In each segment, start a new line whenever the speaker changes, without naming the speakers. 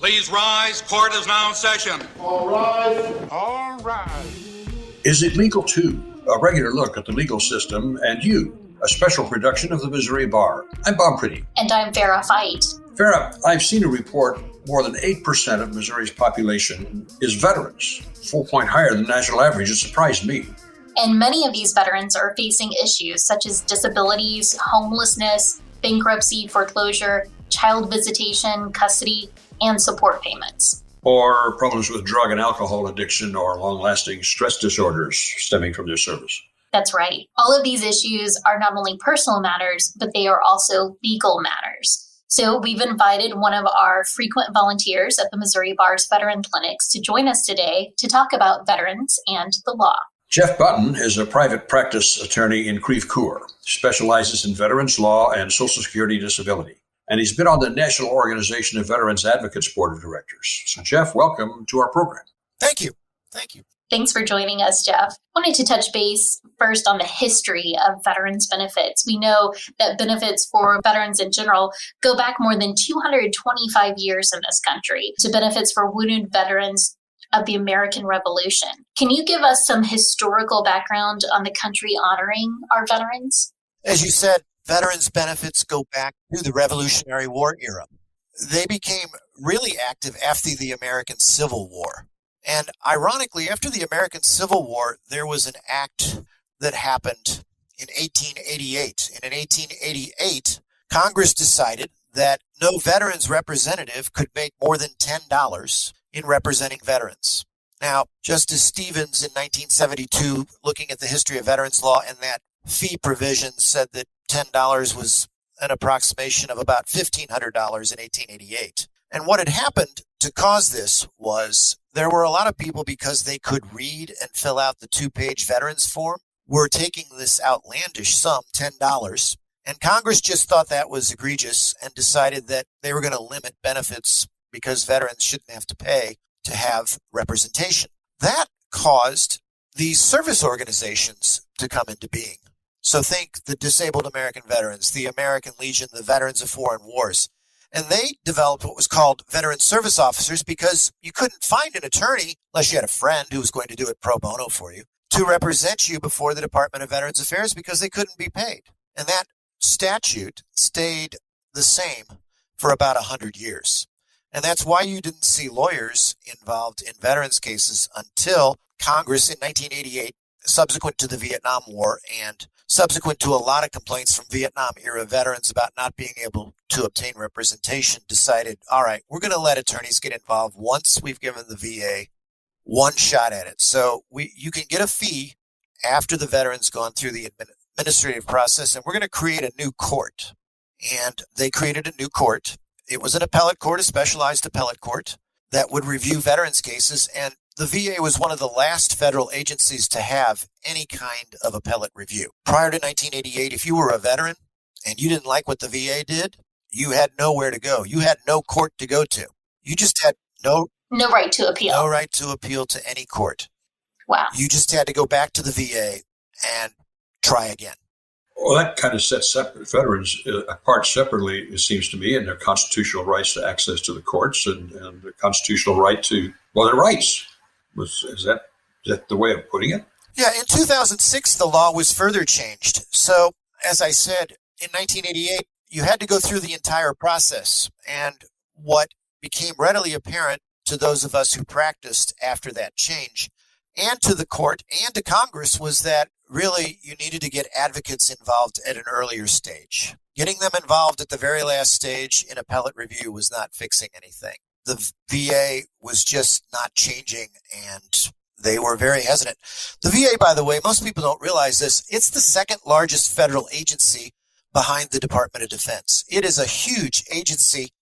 Please rise. Court is now in session.
All rise. All rise.
Is it legal too? A regular look at the legal system and you. A special production of the Missouri Bar. I'm Bob Pretty.
And I'm Vera Fight.
Vera, I've seen a report more than 8% of Missouri's population is veterans. A full point higher than the national average. It surprised me.
And many of these veterans are facing issues such as disabilities, homelessness, bankruptcy, foreclosure, child visitation, custody, and support payments.
Or problems with drug and alcohol addiction or long-lasting stress disorders stemming from their service.
That's right. All of these issues are not only personal matters, but they are also legal matters. So we've invited one of our frequent volunteers at the Missouri Bar's Veteran Clinics to join us today to talk about veterans and the law.
Jeff Bunten is a private practice attorney in Creve Coeur, specializes in veterans law and Social Security disability. And he's been on the National Organization of Veterans Advocates Board of Directors. So, Jeff, welcome to our program.
Thank you.
Thanks for joining us, Jeff. I wanted to touch base first on the history of veterans benefits. We know that benefits for veterans in general go back more than 225 years in this country to benefits for wounded veterans of the American Revolution. Can you give us some historical background on the country honoring our veterans?
As you said, veterans benefits go back to the Revolutionary War era. They became really active after the American Civil War. And ironically, after the American Civil War, there was an act that happened in 1888. And in 1888, Congress decided that no veterans representative could make more than $10 in representing veterans. Now, Justice Stevens in 1972, looking at the history of veterans law and that fee provision, said that $10 was an approximation of about $1,500 in 1888. And what had happened to cause this was there were a lot of people, because they could read and fill out the 2-page veterans form, were taking this outlandish sum, $10. And Congress just thought that was egregious and decided that they were going to limit benefits because veterans shouldn't have to pay to have representation. That caused these service organizations to come into being. So think the Disabled American Veterans, the American Legion, the Veterans of Foreign Wars. And they developed what was called veteran service officers because you couldn't find an attorney, unless you had a friend who was going to do it pro bono for you, to represent you before the Department of Veterans Affairs because they couldn't be paid. And that statute stayed the same for about 100 years. And that's why you didn't see lawyers involved in veterans cases until Congress in 1988, subsequent to the Vietnam War and subsequent to a lot of complaints from Vietnam-era veterans about not being able to obtain representation, decided, all right, we're going to let attorneys get involved once we've given the VA one shot at it. So you can get a fee after the veteran's gone through the administrative process, and we're going to create a new court. And they created a new court. It was an appellate court, a specialized appellate court that would review veterans cases, and the VA was one of the last federal agencies to have any kind of appellate review. Prior to 1988, if you were a veteran and you didn't like what the VA did, you had nowhere to go. You had no court to go to. You just had no
right to appeal.
No right to appeal to any court.
Wow.
You just had to go back to the VA and try again.
Well, that kind of sets veterans apart separately, it seems to me, and their constitutional rights to access to the courts and the constitutional right to, well, their rights. Is that the way of putting it?
Yeah, in 2006, the law was further changed. So, as I said, in 1988, you had to go through the entire process. And what became readily apparent to those of us who practiced after that change, and to the court and to Congress, was that really you needed to get advocates involved at an earlier stage. Getting them involved at the very last stage in appellate review was not fixing anything. The VA was just not changing, and they were very hesitant. The VA, by the way, most people don't realize this, it's the second largest federal agency behind the Department of Defense. It is a huge agency,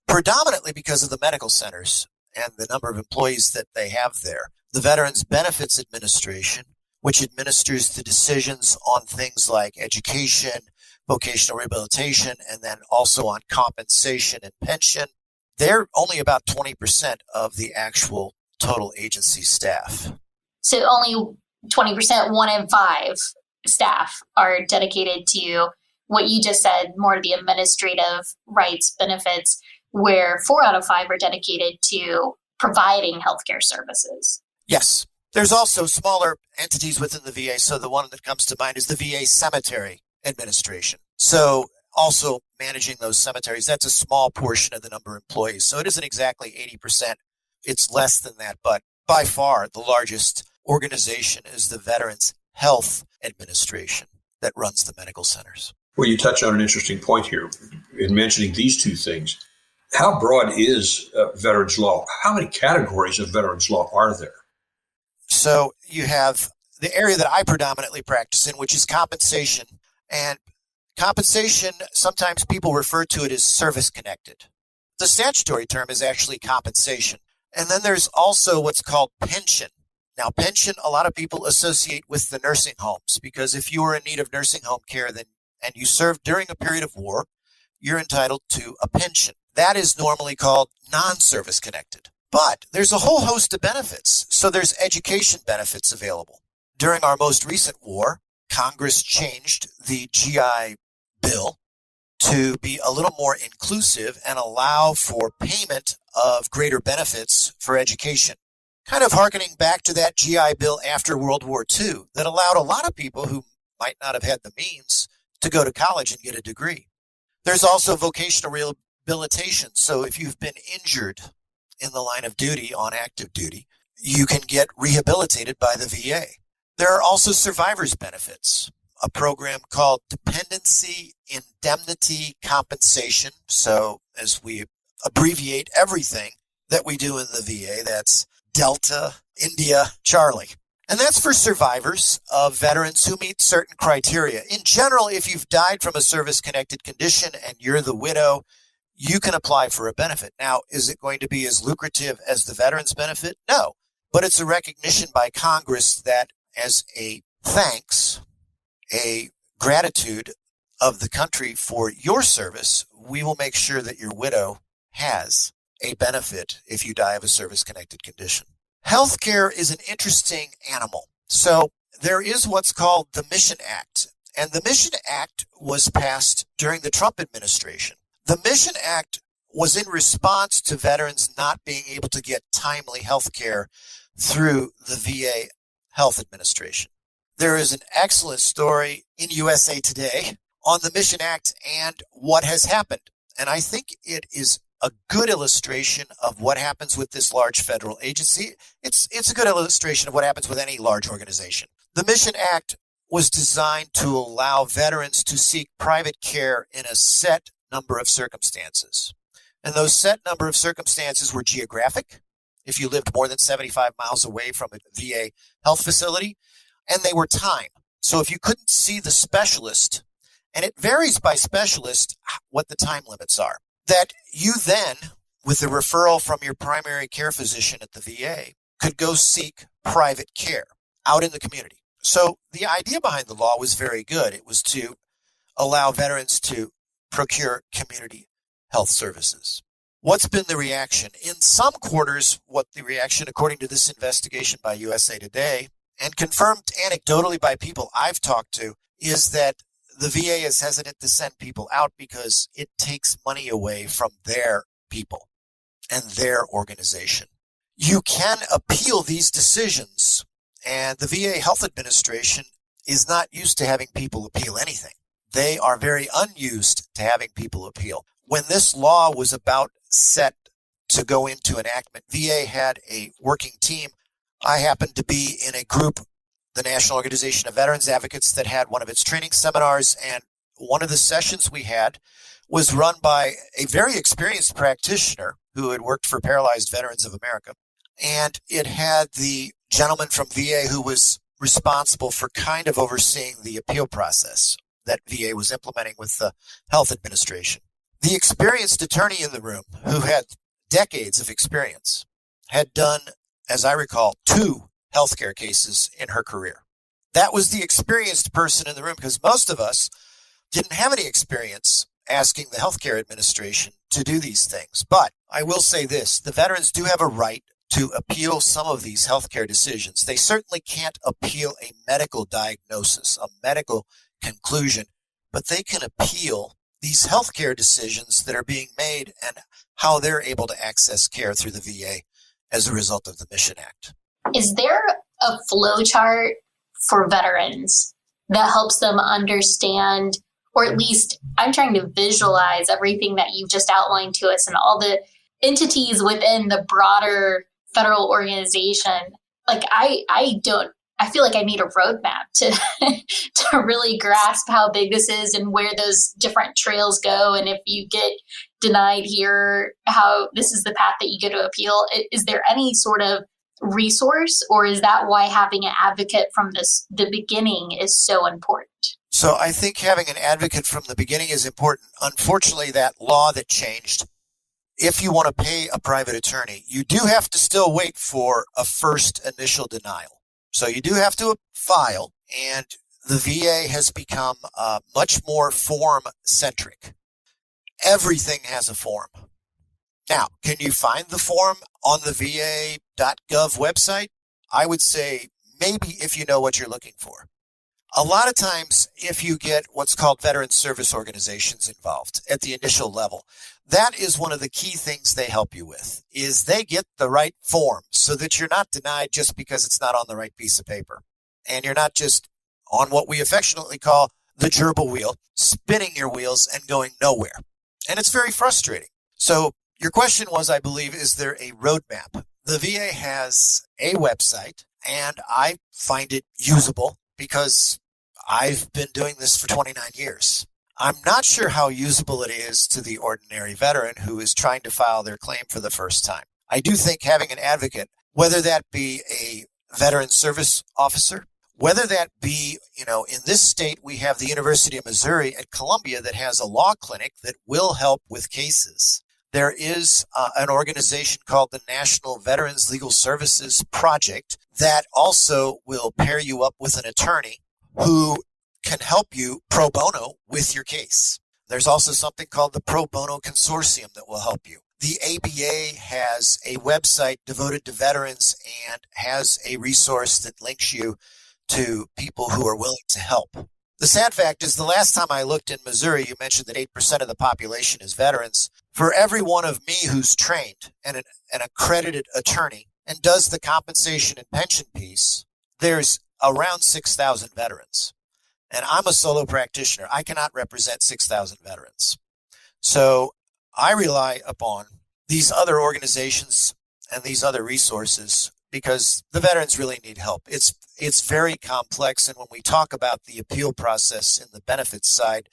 predominantly because of the medical centers and the number of employees that they have there. The Veterans Benefits Administration, which administers the decisions on things like education, vocational rehabilitation, and then also on compensation and pension. They're only about 20% of the actual total agency staff.
So only 20%, 1 in 5 staff are dedicated to what you just said, more of the administrative rights, benefits. where 4 out of 5 are dedicated to providing healthcare services.
Yes. There's also smaller entities within the VA. So the one that comes to mind is the VA Cemetery Administration. So also managing those cemeteries, that's a small portion of the number of employees. So it isn't exactly 80%. It's less than that. But by far, the largest organization is the Veterans Health Administration that runs the medical centers.
Well, you touch on an interesting point here in mentioning these two things. How broad is veterans law? How many categories of veterans law are there?
So you have the area that I predominantly practice in, which is compensation. And compensation, sometimes people refer to it as service-connected. The statutory term is actually compensation. And then there's also what's called pension. Now, pension, a lot of people associate with the nursing homes, because if you are in need of nursing home care and you served during a period of war, you're entitled to a pension. That is normally called non-service connected. But there's a whole host of benefits. So there's education benefits available. During our most recent war, Congress changed the GI Bill to be a little more inclusive and allow for payment of greater benefits for education. Kind of hearkening back to that GI Bill after World War II that allowed a lot of people who might not have had the means to go to college and get a degree. There's also vocational rehabilitation. So if you've been injured in the line of duty on active duty, you can get rehabilitated by the VA. There are also survivors benefits, a program called Dependency Indemnity Compensation. So as we abbreviate everything that we do in the VA, that's Delta, India, Charlie. And that's for survivors of veterans who meet certain criteria. In general, if you've died from a service-connected condition and you're the widow, you can apply for a benefit. Now, is it going to be as lucrative as the veterans benefit? No, but it's a recognition by Congress that as a thanks, a gratitude of the country for your service, we will make sure that your widow has a benefit if you die of a service-connected condition. Healthcare is an interesting animal. So there is what's called the Mission Act, and the Mission Act was passed during the Trump administration. The Mission Act was in response to veterans not being able to get timely health care through the VA Health Administration. There is an excellent story in USA Today on the Mission Act and what has happened. And I think it is a good illustration of what happens with this large federal agency. It's a good illustration of what happens with any large organization. The Mission Act was designed to allow veterans to seek private care in a set number of circumstances. And those set number of circumstances were geographic, if you lived more than 75 miles away from a VA health facility, and they were time. So if you couldn't see the specialist, and it varies by specialist what the time limits are, that you then, with a referral from your primary care physician at the VA, could go seek private care out in the community. So the idea behind the law was very good. It was to allow veterans to procure community health services. What's been the reaction? In some quarters, what the reaction, according to this investigation by USA Today, and confirmed anecdotally by people I've talked to, is that the VA is hesitant to send people out because it takes money away from their people and their organization. You can appeal these decisions, and the VA Health Administration is not used to having people appeal anything. They are very unused to having people appeal. When this law was about set to go into enactment, VA had a working team. I happened to be in a group, the National Organization of Veterans Advocates, that had one of its training seminars, and one of the sessions we had was run by a very experienced practitioner who had worked for Paralyzed Veterans of America. And it had the gentleman from VA who was responsible for kind of overseeing the appeal process that VA was implementing with the health administration. The experienced attorney in the room, who had decades of experience, had done, as I recall, 2 healthcare cases in her career. That was the experienced person in the room, because most of us didn't have any experience asking the healthcare administration to do these things. But I will say this, the veterans do have a right to appeal some of these healthcare decisions. They certainly can't appeal a medical diagnosis, a medical conclusion, but they can appeal these healthcare decisions that are being made and how they're able to access care through the VA as a result of the Mission Act.
Is there a flow chart for veterans that helps them understand, or at least I'm trying to visualize everything that you've just outlined to us and all the entities within the broader federal organization? Like I feel like I need a roadmap to to really grasp how big this is and where those different trails go. And if you get denied here, how this is the path that you get to appeal. Is there any sort of resource, or is that why having an advocate from the beginning is so important?
So I think having an advocate from the beginning is important. Unfortunately, that law that changed, if you want to pay a private attorney, you do have to still wait for a first initial denial. So you do have to file, and the VA has become much more form-centric. Everything has a form. Now, can you find the form on the va.gov website? I would say maybe if you know what you're looking for. A lot of times, if you get what's called veteran service organizations involved at the initial level, that is one of the key things they help you with, is they get the right form so that you're not denied just because it's not on the right piece of paper. And you're not just on what we affectionately call the gerbil wheel, spinning your wheels and going nowhere. And it's very frustrating. So your question was, I believe, is there a roadmap? The VA has a website, and I find it usable because I've been doing this for 29 years. I'm not sure how usable it is to the ordinary veteran who is trying to file their claim for the first time. I do think having an advocate, whether that be a veteran service officer, whether that be, in this state, we have the University of Missouri at Columbia that has a law clinic that will help with cases. There is an organization called the National Veterans Legal Services Project that also will pair you up with an attorney who can help you pro bono with your case. There's also something called the Pro Bono Consortium that will help you. The ABA has a website devoted to veterans and has a resource that links you to people who are willing to help. The sad fact is, the last time I looked in Missouri, you mentioned that 8% of the population is veterans. For every one of me who's trained and an accredited attorney and does the compensation and pension piece, there's around 6,000 veterans. And I'm a solo practitioner. I cannot represent 6,000 veterans. So I rely upon these other organizations and these other resources because the veterans really need help. It's very complex. And when we talk about the appeal process in the benefits side,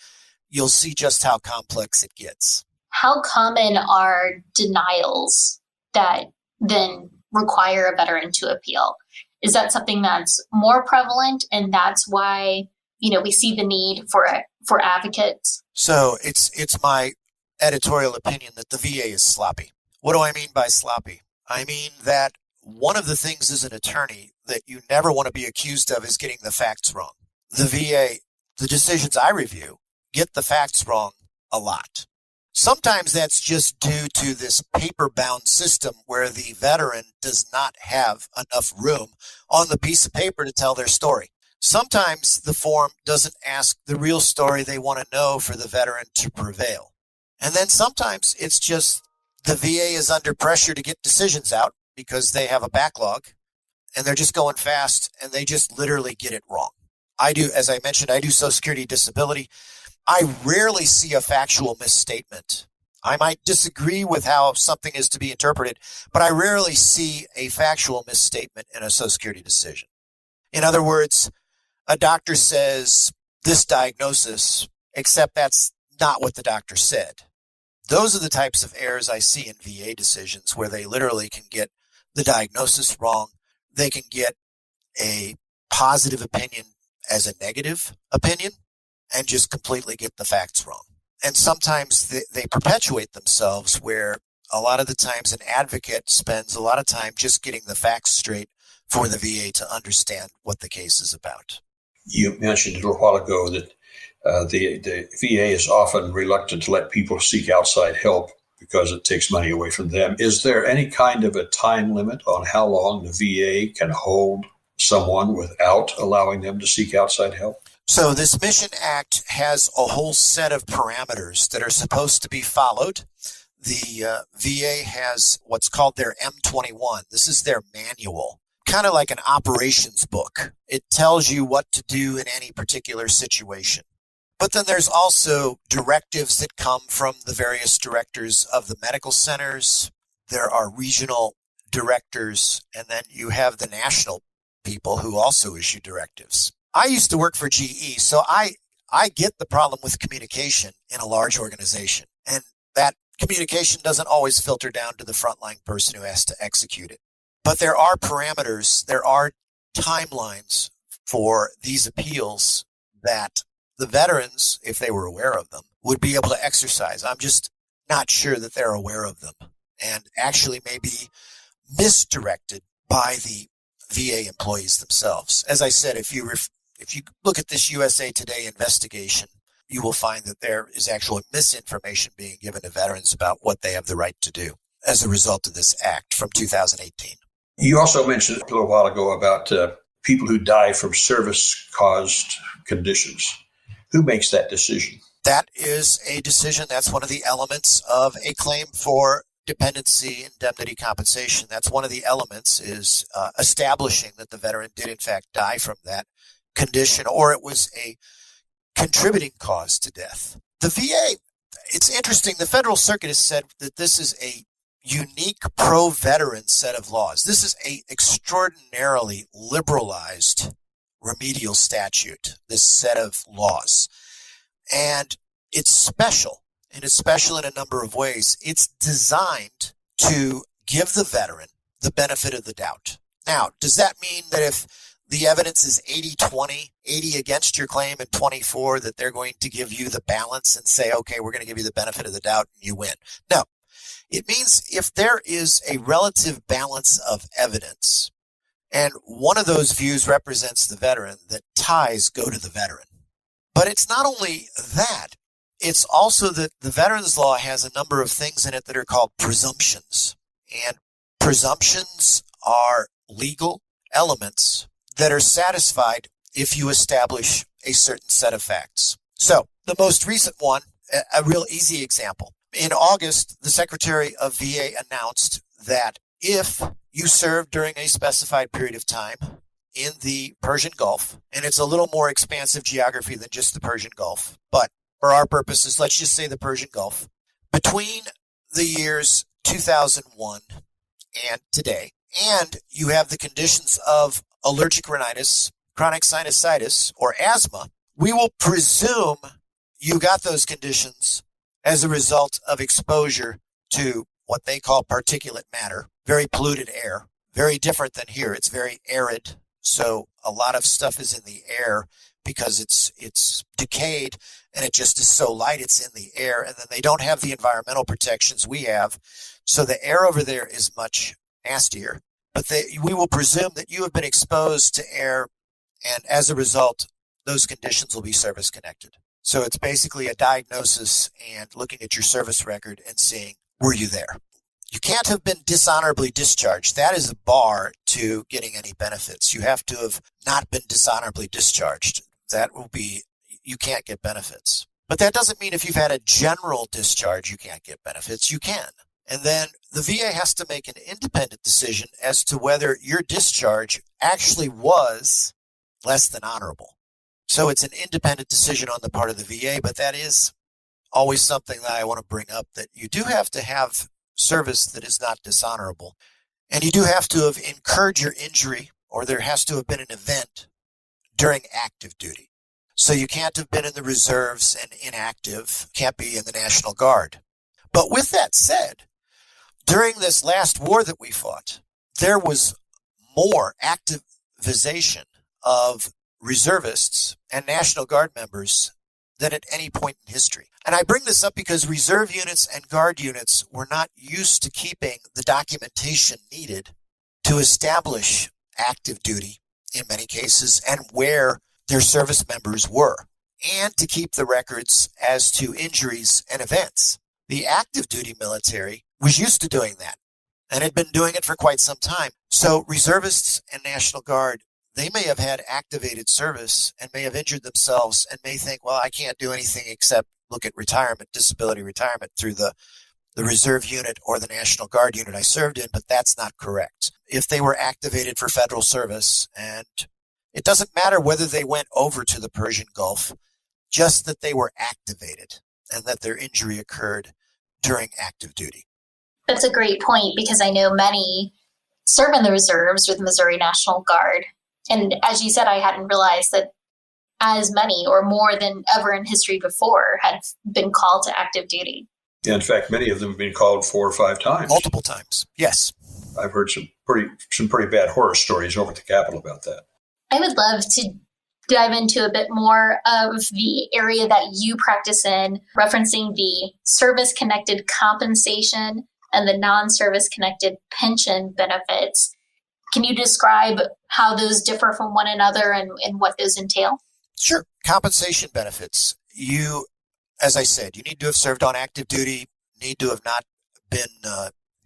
you'll see just how complex it gets.
How common are denials that then require a veteran to appeal? Is that something that's more prevalent, and that's why we see the need for advocates?
So it's my editorial opinion that the VA is sloppy. What do I mean by sloppy? I mean that one of the things as an attorney that you never want to be accused of is getting the facts wrong. The VA, the decisions I review, get the facts wrong a lot. Sometimes that's just due to this paper-bound system where the veteran does not have enough room on the piece of paper to tell their story. Sometimes the form doesn't ask the real story they want to know for the veteran to prevail. And then sometimes it's just the VA is under pressure to get decisions out because they have a backlog and they're just going fast and they just literally get it wrong. As I mentioned, I do Social Security disability. I rarely see a factual misstatement. I might disagree with how something is to be interpreted, but I rarely see a factual misstatement in a Social Security decision. In other words, a doctor says this diagnosis, except that's not what the doctor said. Those are the types of errors I see in VA decisions where they literally can get the diagnosis wrong. They can get a positive opinion as a negative opinion and just completely get the facts wrong. And sometimes they perpetuate themselves where a lot of the times an advocate spends a lot of time just getting the facts straight for the VA to understand what the case is about.
You mentioned a little while ago that the VA is often reluctant to let people seek outside help because it takes money away from them. Is there any kind of a time limit on how long the VA can hold someone without allowing them to seek outside help?
So this Mission Act has a whole set of parameters that are supposed to be followed the VA has what's called their M21. This is their manual, kind of like an operations book. It tells you what to do in any particular situation. But then there's also directives that come from the various directors of the medical centers. There are regional directors, and then you have the national people who also issue directives. I used to work for GE, so I get the problem with communication in a large organization, and that communication doesn't always filter down to the frontline person who has to execute it. But there are parameters, there are timelines for these appeals that the veterans, if they were aware of them, would be able to exercise. I'm just not sure that they're aware of them, and actually may be misdirected by the VA employees themselves. As I said, if you look at this USA Today investigation, you will find that there is actual misinformation being given to veterans about what they have the right to do as a result of this act from 2018.
You also mentioned a little while ago about people who die from service-caused conditions. Who makes that decision?
That is a decision. That's one of the elements of a claim for dependency indemnity compensation. That's one of the elements, is establishing that the veteran did in fact die from that condition, or it was a contributing cause to death. The VA, it's interesting, the Federal Circuit has said that this is a unique pro-veteran set of laws. This is a extraordinarily liberalized remedial statute, this set of laws. And it's special, and it's special in a number of ways. It's designed to give the veteran the benefit of the doubt. Now, does that mean that if the evidence is 80-20, 80 against your claim and 24, that they're going to give you the balance and say, okay, we're going to give you the benefit of the doubt and you win? No. It means if there is a relative balance of evidence, and one of those views represents the veteran, that ties go to the veteran. But it's not only that, it's also that the veterans law has a number of things in it that are called presumptions. And presumptions are legal elements that are satisfied if you establish a certain set of facts. So the most recent one, a real easy example. In August, the Secretary of VA announced that if you serve during a specified period of time in the Persian Gulf, and it's a little more expansive geography than just the Persian Gulf, but for our purposes, let's just say the Persian Gulf, between the years 2001 and today, and you have the conditions of allergic rhinitis, chronic sinusitis, or asthma, we will presume you got those conditions as a result of exposure to what they call particulate matter, very polluted air, very different than here. It's very arid. So a lot of stuff is in the air because it's decayed and it just is so light it's in the air. And then they don't have the environmental protections we have. So the air over there is much nastier. But we will presume that you have been exposed to air, and as a result, those conditions will be service connected. So it's basically a diagnosis and looking at your service record and seeing, were you there? You can't have been dishonorably discharged. That is a bar to getting any benefits. You have to have not been dishonorably discharged. That will be, you can't get benefits. But that doesn't mean if you've had a general discharge, you can't get benefits. You can. And then the VA has to make an independent decision as to whether your discharge actually was less than honorable. So it's an independent decision on the part of the VA, but that is always something that I want to bring up, that you do have to have service that is not dishonorable. And you do have to have incurred your injury, or there has to have been an event during active duty. So you can't have been in the reserves and inactive, can't be in the National Guard. But with that said, during this last war that we fought, there was more activization of reservists and National Guard members than at any point in history. And I bring this up because reserve units and Guard units were not used to keeping the documentation needed to establish active duty in many cases and where their service members were, and to keep the records as to injuries and events. The active duty military was used to doing that and had been doing it for quite some time. So reservists and National Guard, they may have had activated service and may have injured themselves and may think, well, I can't do anything except look at retirement, disability retirement through the the reserve unit or the National Guard unit I served in, but that's not correct. If they were activated for federal service, and it doesn't matter whether they went over to the Persian Gulf, just that they were activated and that their injury occurred during active duty.
That's a great point, because I know many serve in the reserves or the Missouri National Guard. And as you said, I hadn't realized that as many or more than ever in history before had been called to active duty.
Yeah, in fact, many of them have been called 4 or 5 times.
Multiple times, yes.
I've heard some pretty bad horror stories over at the Capitol about that.
I would love to dive into a bit more of the area that you practice in, referencing the service-connected compensation and the non-service-connected pension benefits. Can you describe how those differ from one another and what those entail?
Sure. Compensation benefits. You, as I said, you need to have served on active duty, need to have not been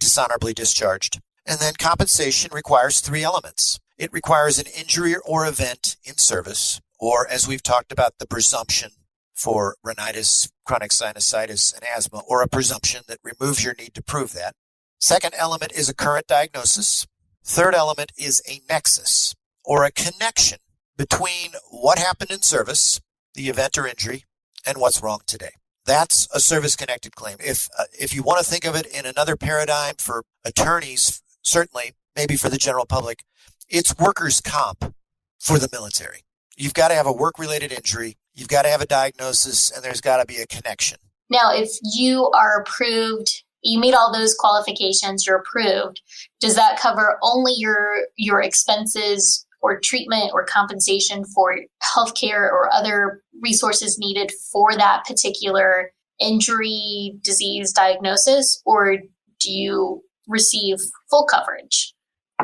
dishonorably discharged. And then compensation requires 3 elements. It requires an injury or event in service, or as we've talked about, the presumption for rhinitis, chronic sinusitis, and asthma, or a presumption that removes your need to prove that. Second element is a current diagnosis. Third element is a nexus, or a connection between what happened in service, the event or injury, and what's wrong today. That's a service-connected claim. If you want to think of it in another paradigm for attorneys, certainly, maybe for the general public, it's workers' comp for the military. You've got to have a work-related injury, you've got to have a diagnosis, and there's got to be a connection.
Now, if you are approved, you meet all those qualifications, you're approved, does that cover only your expenses or treatment or compensation for healthcare or other resources needed for that particular injury, disease, diagnosis, or do you receive full coverage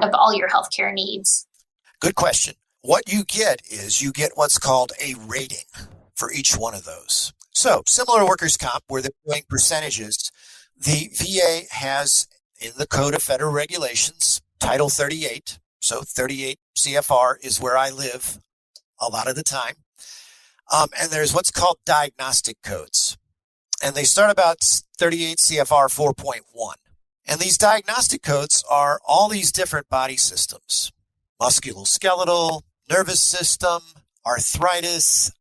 of all your healthcare needs?
Good question. What you get is you get what's called a rating for each one of those. So similar to workers' comp, where they're doing percentages, the VA has in the Code of Federal Regulations, Title 38. So 38 CFR is where I live a lot of the time. And there's what's called diagnostic codes. And they start about 38 CFR 4.1. And these diagnostic codes are all these different body systems: musculoskeletal, nervous system, arthritis,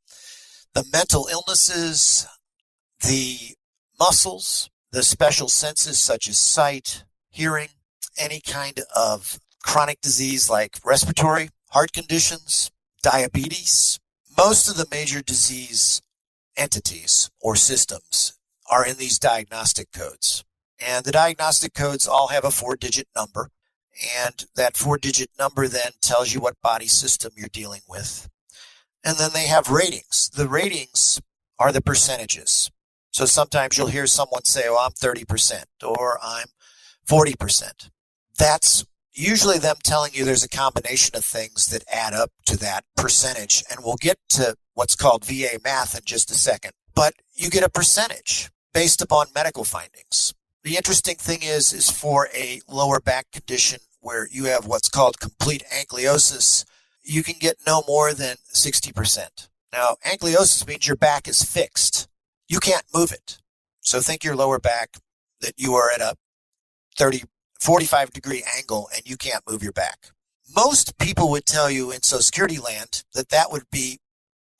the mental illnesses, the muscles, the special senses such as sight, hearing, any kind of chronic disease like respiratory, heart conditions, diabetes. Most of the major disease entities or systems are in these diagnostic codes. And the diagnostic codes all have a 4-digit number. And that 4-digit number then tells you what body system you're dealing with. And then they have ratings. The ratings are the percentages. So sometimes you'll hear someone say, oh, I'm 30% or I'm 40%. That's usually them telling you there's a combination of things that add up to that percentage. And we'll get to what's called VA math in just a second. But you get a percentage based upon medical findings. The interesting thing is for a lower back condition where you have what's called complete ankylosis, you can get no more than 60%. Now, ankylosis means your back is fixed. You can't move it. So think your lower back, that you are at a 45 degree angle and you can't move your back. Most people would tell you in Social Security land that would be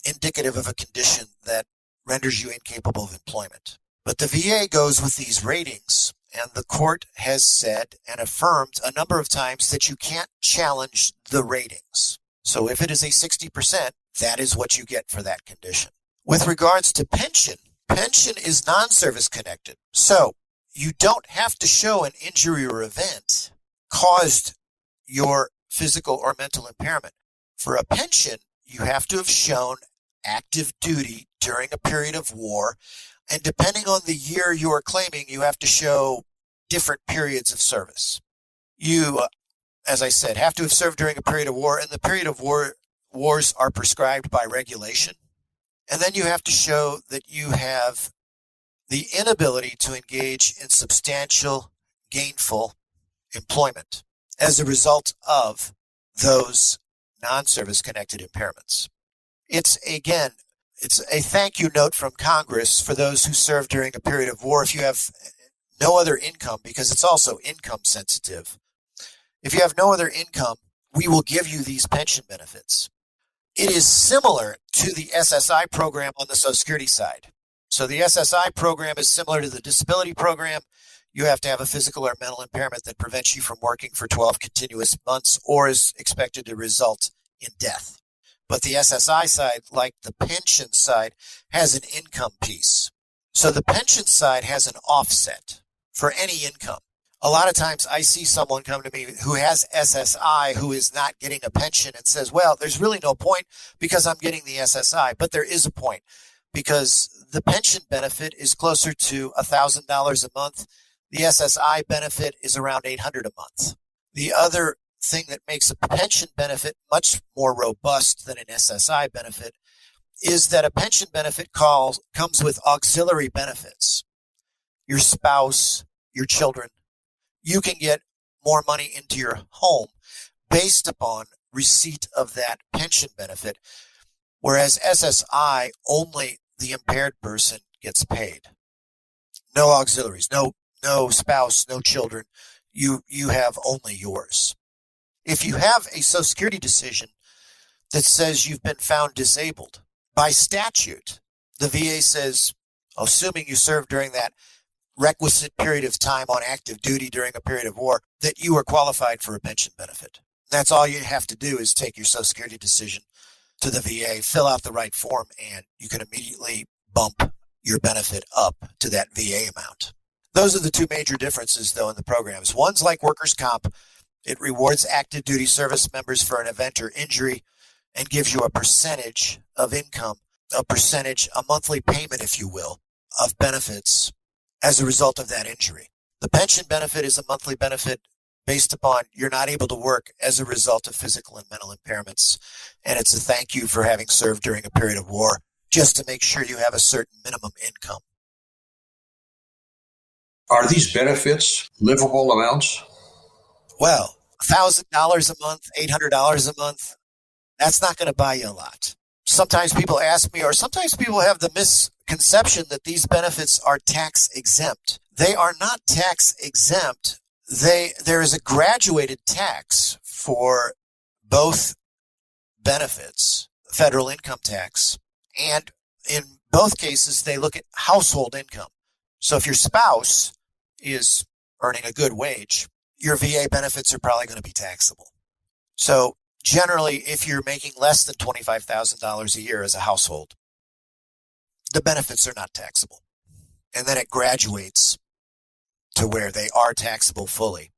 indicative of a condition that renders you incapable of employment. But the VA goes with these ratings, and the court has said and affirmed a number of times that you can't challenge the ratings. So if it is a 60%, that is what you get for that condition. With regards to pension is non-service connected. So you don't have to show an injury or event caused your physical or mental impairment. For a pension, you have to have shown active duty during a period of war. And depending on the year you are claiming, you have to show different periods of service. You, as I said, have to have served during a period of war, and the period of wars are prescribed by regulation. And then you have to show that you have the inability to engage in substantial, gainful employment as a result of those non-service connected impairments. It's a thank you note from Congress for those who served during a period of war. If you have no other income, because it's also income sensitive. If you have no other income, we will give you these pension benefits. It is similar to the SSI program on the Social Security side. So the SSI program is similar to the disability program. You have to have a physical or mental impairment that prevents you from working for 12 continuous months or is expected to result in death. But the SSI side, like the pension side, has an income piece. So the pension side has an offset for any income. A lot of times I see someone come to me who has SSI who is not getting a pension and says, well, there's really no point because I'm getting the SSI. But there is a point because the pension benefit is closer to $1,000 a month. The SSI benefit is around $800 a month. The other thing that makes a pension benefit much more robust than an SSI benefit is that a pension benefit comes with auxiliary benefits. Your spouse, your children, you can get more money into your home based upon receipt of that pension benefit, whereas SSI, only the impaired person gets paid. No auxiliaries, no spouse, no children. You have only yours. If you have a Social Security decision that says you've been found disabled, by statute, the VA says, assuming you served during that requisite period of time on active duty during a period of war, that you are qualified for a pension benefit. That's all you have to do is take your Social Security decision to the VA, fill out the right form, and you can immediately bump your benefit up to that VA amount. Those are the two major differences, though, in the programs. One's like workers' comp. It rewards active duty service members for an event or injury and gives you a percentage of income, a monthly payment, if you will, of benefits as a result of that injury. The pension benefit is a monthly benefit based upon you're not able to work as a result of physical and mental impairments. And it's a thank you for having served during a period of war, just to make sure you have a certain minimum income.
Are these benefits livable amounts?
Well, $1,000 a month, $800 a month, that's not going to buy you a lot. Sometimes people ask me, or sometimes people have the misconception that these benefits are tax exempt. They are not tax exempt. There is a graduated tax for both benefits, federal income tax, and in both cases, they look at household income. So if your spouse is earning a good wage, your VA benefits are probably going to be taxable. So generally, if you're making less than $25,000 a year as a household, the benefits are not taxable. And then it graduates to where they are taxable fully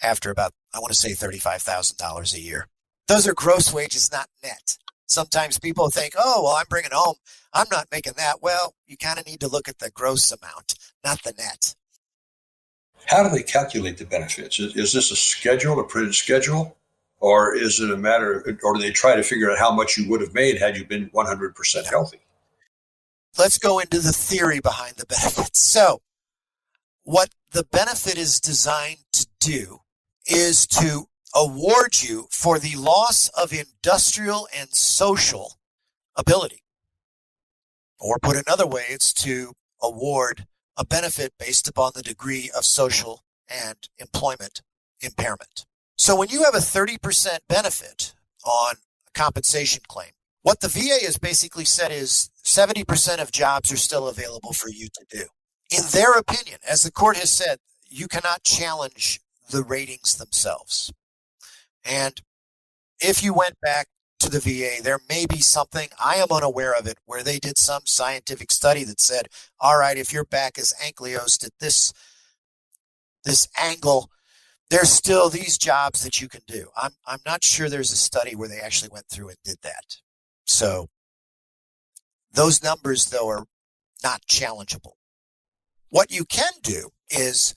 after about, I want to say $35,000 a year. Those are gross wages, not net. Sometimes people think, oh, well, I'm bringing home, I'm not making that. Well, you kind of need to look at the gross amount, not the net.
How do they calculate the benefits? Is this a printed schedule? Or is it a matter, or do they try to figure out how much you would have made had you been 100% healthy?
Let's go into the theory behind the benefits. So what the benefit is designed to do is to award you for the loss of industrial and social ability. Or put another way, it's to award a benefit based upon the degree of social and employment impairment. So when you have a 30% benefit on a compensation claim, what the VA has basically said is 70% of jobs are still available for you to do. In their opinion, as the court has said, you cannot challenge the ratings themselves. And if you went back to the VA, there may be something, I am unaware of it, where they did some scientific study that said, all right, if your back is ankylosed at this angle, there's still these jobs that you can do. I'm not sure there's a study where they actually went through and did that. So those numbers, though, are not challengeable. What you can do is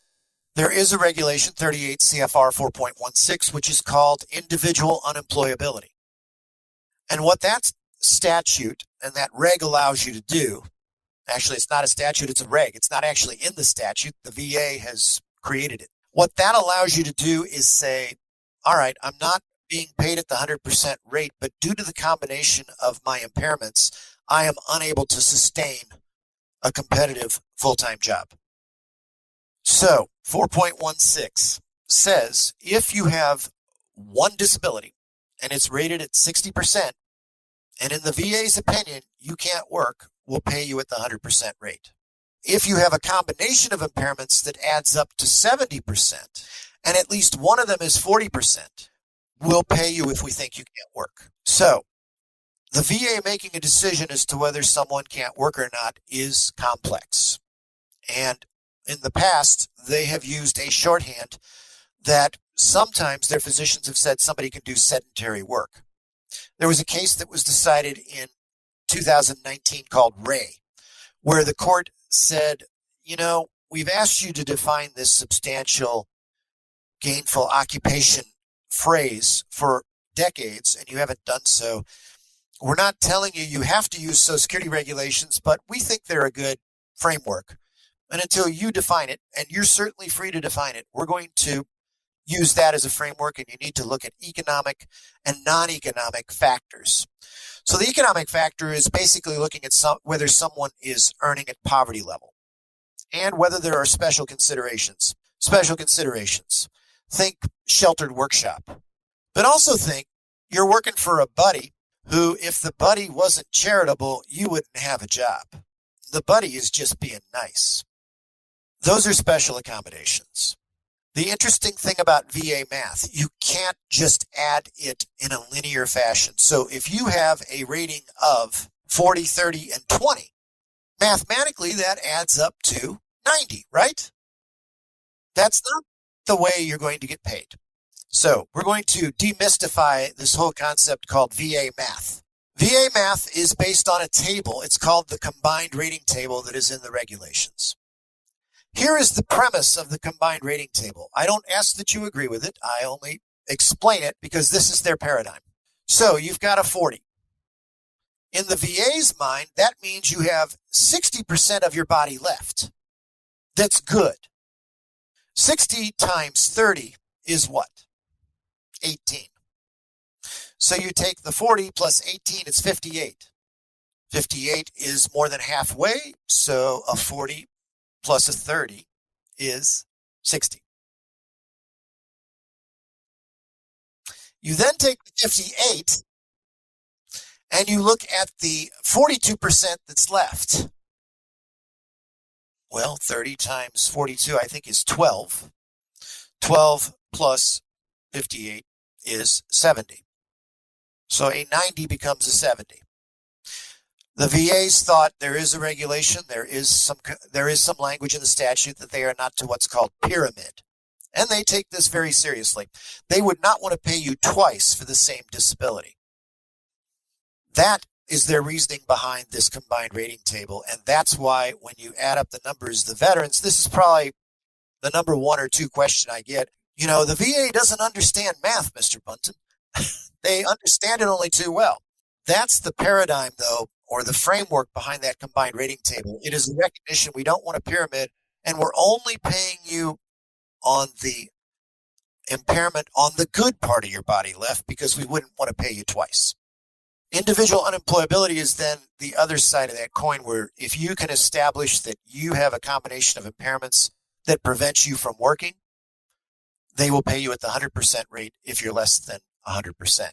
there is a regulation, 38 CFR 4.16, which is called individual unemployability. And what that statute and that reg allows you to do, actually, it's not a statute, it's a reg. It's not actually in the statute. The VA has created it. What that allows you to do is say, all right, I'm not being paid at the 100% rate, but due to the combination of my impairments, I am unable to sustain a competitive full-time job. So 4.16 says if you have one disability and it's rated at 60%, and in the VA's opinion, you can't work, we'll pay you at the 100% rate. If you have a combination of impairments that adds up to 70%, and at least one of them is 40%, we'll pay you if we think you can't work. So the VA making a decision as to whether someone can't work or not is complex. And in the past, they have used a shorthand that sometimes their physicians have said somebody can do sedentary work. There was a case that was decided in 2019 called Ray, where the court said, we've asked you to define this substantial gainful occupation phrase for decades, and you haven't done so. We're not telling you have to use Social Security regulations, but we think they're a good framework. And until you define it, and you're certainly free to define it, we're going to use that as a framework, and you need to look at economic and non-economic factors. So the economic factor is basically looking at whether someone is earning at poverty level and whether there are special considerations. Special considerations. Think sheltered workshop. But also think you're working for a buddy who, if the buddy wasn't charitable, you wouldn't have a job. The buddy is just being nice. Those are special accommodations. The interesting thing about VA math, you can't just add it in a linear fashion. So if you have a rating of 40, 30, and 20, mathematically that adds up to 90, right? That's not the way you're going to get paid. So we're going to demystify this whole concept called VA math. VA math is based on a table. It's called the combined rating table that is in the regulations. Here is the premise of the combined rating table. I don't ask that you agree with it. I only explain it because this is their paradigm. So you've got a 40. In the VA's mind, that means you have 60% of your body left. That's good. 60 times 30 is what? 18. So you take the 40 plus 18, it's 58. 58 is more than halfway, so a 40 plus a 30 is 60. You then take the 58 and you look at the 42% that's left. Well, 30 times 42, I think, is 12. 12 plus 58 is 70. So a 90 becomes a 70. The VAs thought there is a regulation, there is some language in the statute that they are not to what's called pyramid. And they take this very seriously. They would not want to pay you twice for the same disability. That is their reasoning behind this combined rating table. And that's why when you add up the numbers, the veterans, this is probably the number one or two question I get. The VA doesn't understand math, Mr. Bunten. They understand it only too well. That's the paradigm, though, or the framework behind that combined rating table. It is a recognition we don't want a pyramid, and we're only paying you on the impairment on the good part of your body left because we wouldn't want to pay you twice. Individual unemployability is then the other side of that coin, where if you can establish that you have a combination of impairments that prevents you from working, they will pay you at the 100% rate if you're less than 100%.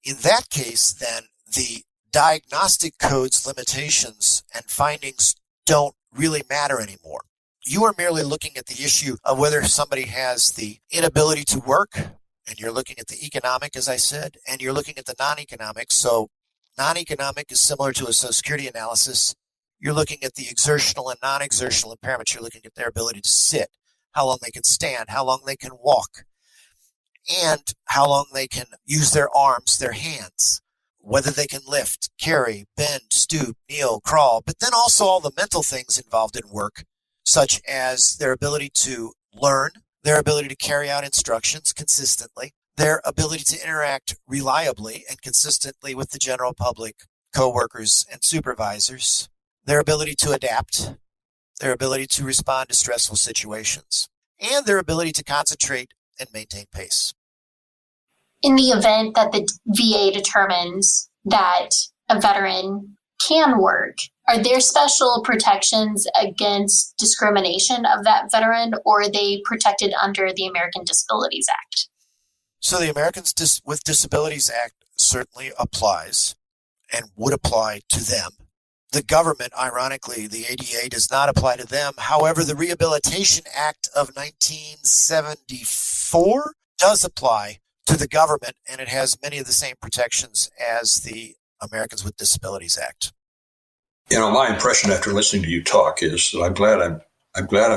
In that case, then, the diagnostic code's limitations and findings don't really matter anymore. You are merely looking at the issue of whether somebody has the inability to work, and you're looking at the economic, as I said, and you're looking at the non-economic. So non-economic is similar to a Social Security analysis. You're looking at the exertional and non-exertional impairments. You're looking at their ability to sit, how long they can stand, how long they can walk, and how long they can use their arms, their hands, whether they can lift, carry, bend, stoop, kneel, crawl, but then also all the mental things involved in work, such as their ability to learn, their ability to carry out instructions consistently, their ability to interact reliably and consistently with the general public, coworkers, and supervisors, their ability to adapt, their ability to respond to stressful situations, and their ability to concentrate and maintain pace.
In the event that the VA determines that a veteran can work, Are there special protections against discrimination of that veteran, or are they protected under the American Disabilities Act?
So the Americans with Disabilities Act certainly applies and would apply to them. The government, ironically, the ADA does not apply to them. However, the Rehabilitation Act of 1974 does apply to the government, and it has many of the same protections as the Americans with Disabilities Act.
You know, my impression after listening to you talk is that I'm glad I'm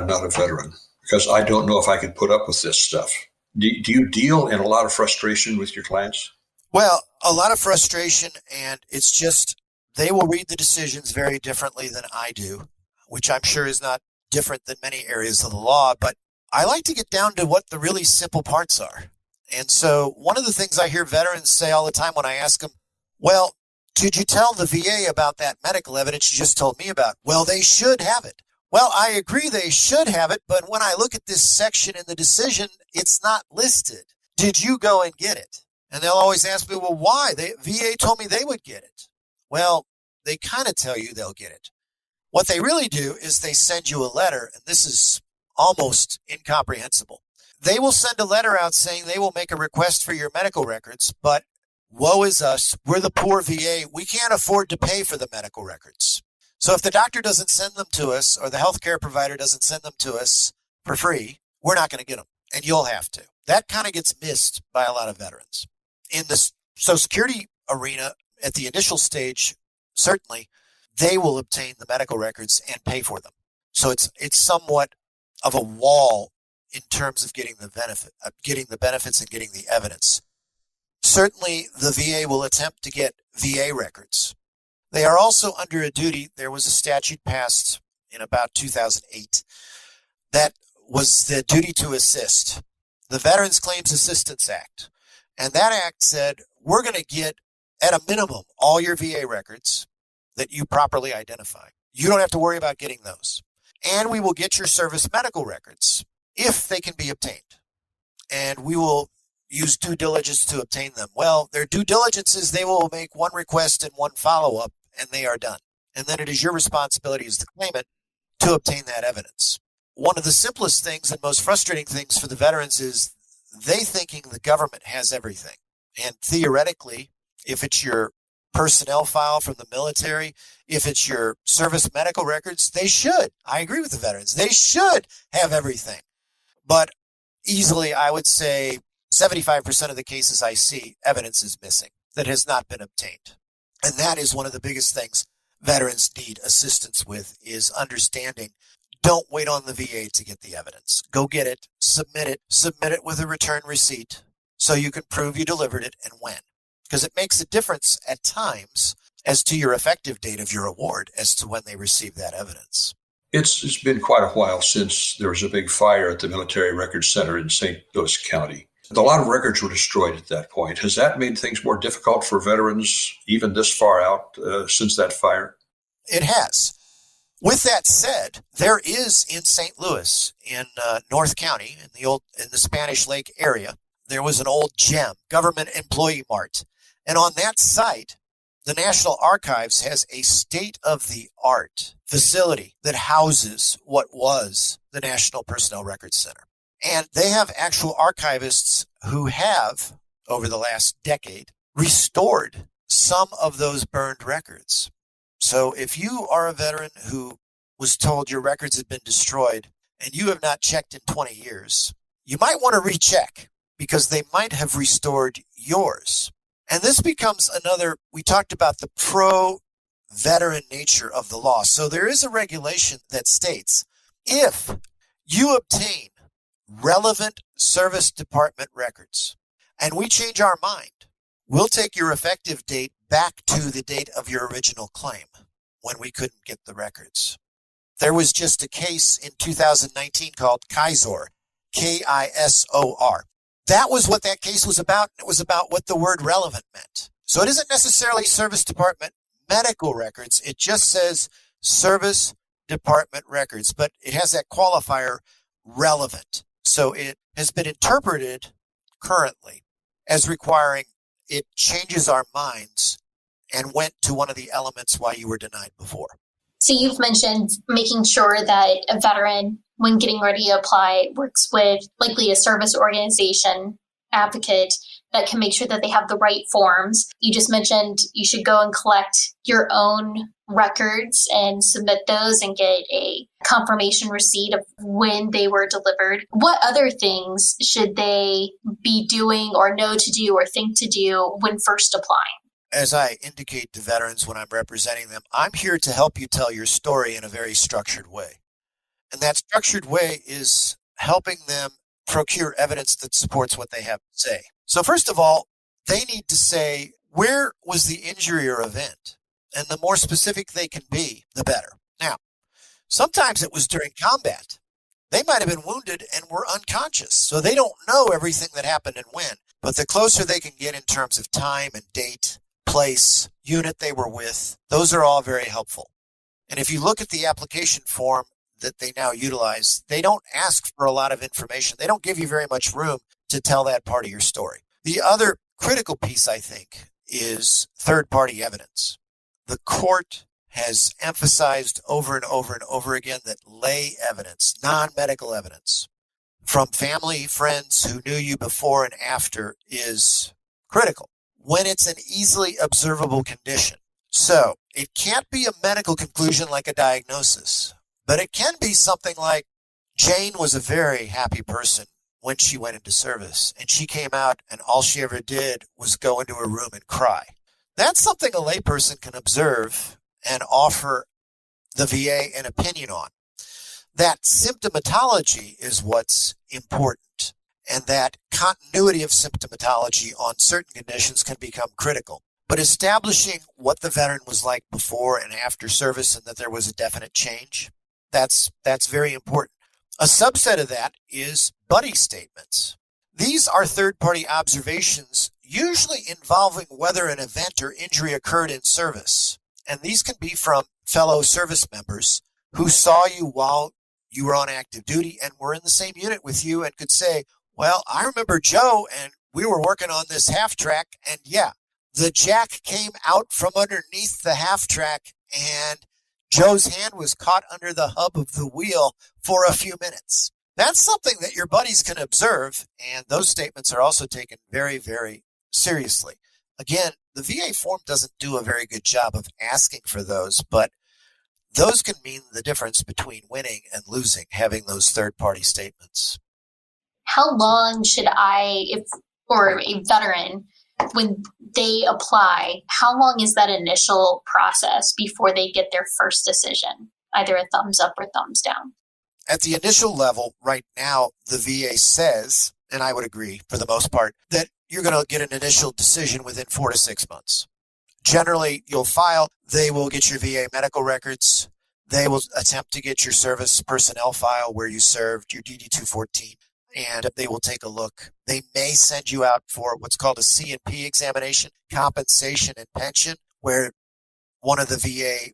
not a veteran, because I don't know if I could put up with this stuff. Do you deal in a lot of frustration with your clients?
Well, a lot of frustration, and it's just they will read the decisions very differently than I do, which I'm sure is not different than many areas of the law, but I like to get down to what the really simple parts are. And so one of the things I hear veterans say all the time when I ask them, well, did you tell the VA about that medical evidence you just told me about? Well, they should have it. Well, I agree they should have it, but when I look at this section in the decision, it's not listed. Did you go and get it? And they'll always ask me, well, why? VA told me they would get it. Well, they kind of tell you they'll get it. What they really do is they send you a letter, and this is almost incomprehensible. They will send a letter out saying they will make a request for your medical records, but woe is us. We're the poor VA. We can't afford to pay for the medical records. So if the doctor doesn't send them to us, or the healthcare provider doesn't send them to us for free, we're not going to get them, and you'll have to. That kind of gets missed by a lot of veterans. In the Social Security arena, at the initial stage, certainly, they will obtain the medical records and pay for them. So it's somewhat of a wall in terms of getting the benefits and getting the evidence. Certainly, the VA will attempt to get VA records. They are also under a duty. There was a statute passed in about 2008 that was the duty to assist, the Veterans Claims Assistance Act. And that act said, we're going to get, at a minimum, all your VA records that you properly identify. You don't have to worry about getting those. And we will get your service medical records if they can be obtained. And we will use due diligence to obtain them. Well, their due diligence is they will make one request and one follow-up, and they are done. And then it is your responsibility as the claimant to obtain that evidence. One of the simplest things and most frustrating things for the veterans is they thinking the government has everything. And theoretically, if it's your personnel file from the military, if it's your service medical records, they should. I agree with the veterans. They should have everything. But easily, I would say 75% of the cases I see, evidence is missing that has not been obtained. And that is one of the biggest things veterans need assistance with, is understanding. Don't wait on the VA to get the evidence. Go get it, submit it with a return receipt so you can prove you delivered it and when. Because it makes a difference at times as to your effective date of your award as to when they receive that evidence.
It's been quite a while since there was a big fire at the Military Records Center in St. Louis County. A lot of records were destroyed at that point. Has that made things more difficult for veterans even this far out since that fire?
It has. With that said, there is in St. Louis, in North County, in the Spanish Lake area, there was an old gem, Government Employee Mart. And on that site, the National Archives has a state-of-the-art facility that houses what was the National Personnel Records Center. And they have actual archivists who have, over the last decade, restored some of those burned records. So if you are a veteran who was told your records had been destroyed and you have not checked in 20 years, you might want to recheck because they might have restored yours. And this becomes another, we talked about the pro-veteran nature of the law. So there is a regulation that states if you obtain relevant service department records and we change our mind, we'll take your effective date back to the date of your original claim when we couldn't get the records. There was just a case in 2019 called Kisor, Kisor. That was what that case was about. It was about what the word relevant meant. So it isn't necessarily service department medical records. It just says service department records, but it has that qualifier relevant. So it has been interpreted currently as requiring it changes our minds and went to one of the elements why you were denied before.
So you've mentioned making sure that a veteran, when getting ready to apply, works with likely a service organization advocate that can make sure that they have the right forms. You just mentioned you should go and collect your own records and submit those and get a confirmation receipt of when they were delivered. What other things should they be doing or know to do or think to do when first applying?
As I indicate to veterans when I'm representing them, I'm here to help you tell your story in a very structured way. And that structured way is helping them procure evidence that supports what they have to say. So first of all, they need to say, where was the injury or event? And the more specific they can be, the better. Now, sometimes it was during combat. They might have been wounded and were unconscious, so they don't know everything that happened and when. But the closer they can get in terms of time and date, place, unit they were with, those are all very helpful. And if you look at the application form that they now utilize, they don't ask for a lot of information. They don't give you very much room to tell that part of your story. The other critical piece, I think, is third-party evidence. The court has emphasized over and over and over again that lay evidence, non-medical evidence from family, friends who knew you before and after is critical when it's an easily observable condition. So it can't be a medical conclusion like a diagnosis, but it can be something like Jane was a very happy person when she went into service, and she came out and all she ever did was go into her room and cry. That's something a layperson can observe and offer the VA an opinion on. That symptomatology is what's important, and that continuity of symptomatology on certain conditions can become critical. But establishing what the veteran was like before and after service and that there was a definite change, that's very important. A subset of that is buddy statements. These are third-party observations, usually involving whether an event or injury occurred in service. And these can be from fellow service members who saw you while you were on active duty and were in the same unit with you and could say, well, I remember Joe and we were working on this half track, and yeah, the jack came out from underneath the half track and Joe's hand was caught under the hub of the wheel for a few minutes. That's something that your buddies can observe, and those statements are also taken very, very seriously. Again, the VA form doesn't do a very good job of asking for those, but those can mean the difference between winning and losing, having those third-party statements.
How long should or a veteran, when they apply, how long is that initial process before they get their first decision, either a thumbs up or thumbs down?
At the initial level, right now, the VA says, and I would agree for the most part, that you're going to get an initial decision within 4 to 6 months. Generally, you'll file, they will get your VA medical records, they will attempt to get your service personnel file where you served, your DD-214, and they will take a look. They may send you out for what's called a C&P examination, compensation and pension, where one of the VA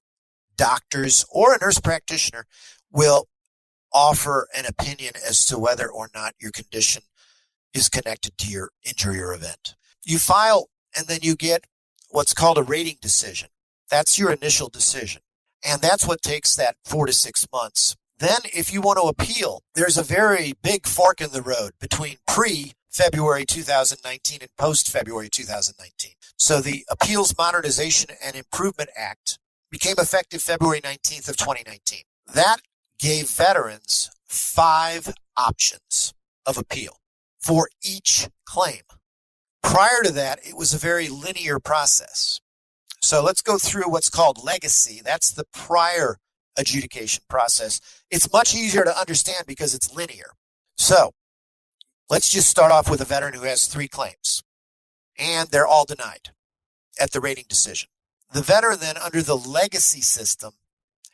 doctors or a nurse practitioner will offer an opinion as to whether or not your condition is connected to your injury or event. You file, and then you get what's called a rating decision. That's your initial decision. And that's what takes that 4 to 6 months. Then if you want to appeal, there's a very big fork in the road between pre-February 2019 and post-February 2019. So the Appeals Modernization and Improvement Act became effective February 19th of 2019. That gave veterans 5 options of appeal for each claim. Prior to that, it was a very linear process. So let's go through what's called legacy. That's the prior adjudication process. It's much easier to understand because it's linear. So let's just start off with a veteran who has 3 claims, and they're all denied at the rating decision. The veteran then, under the legacy system,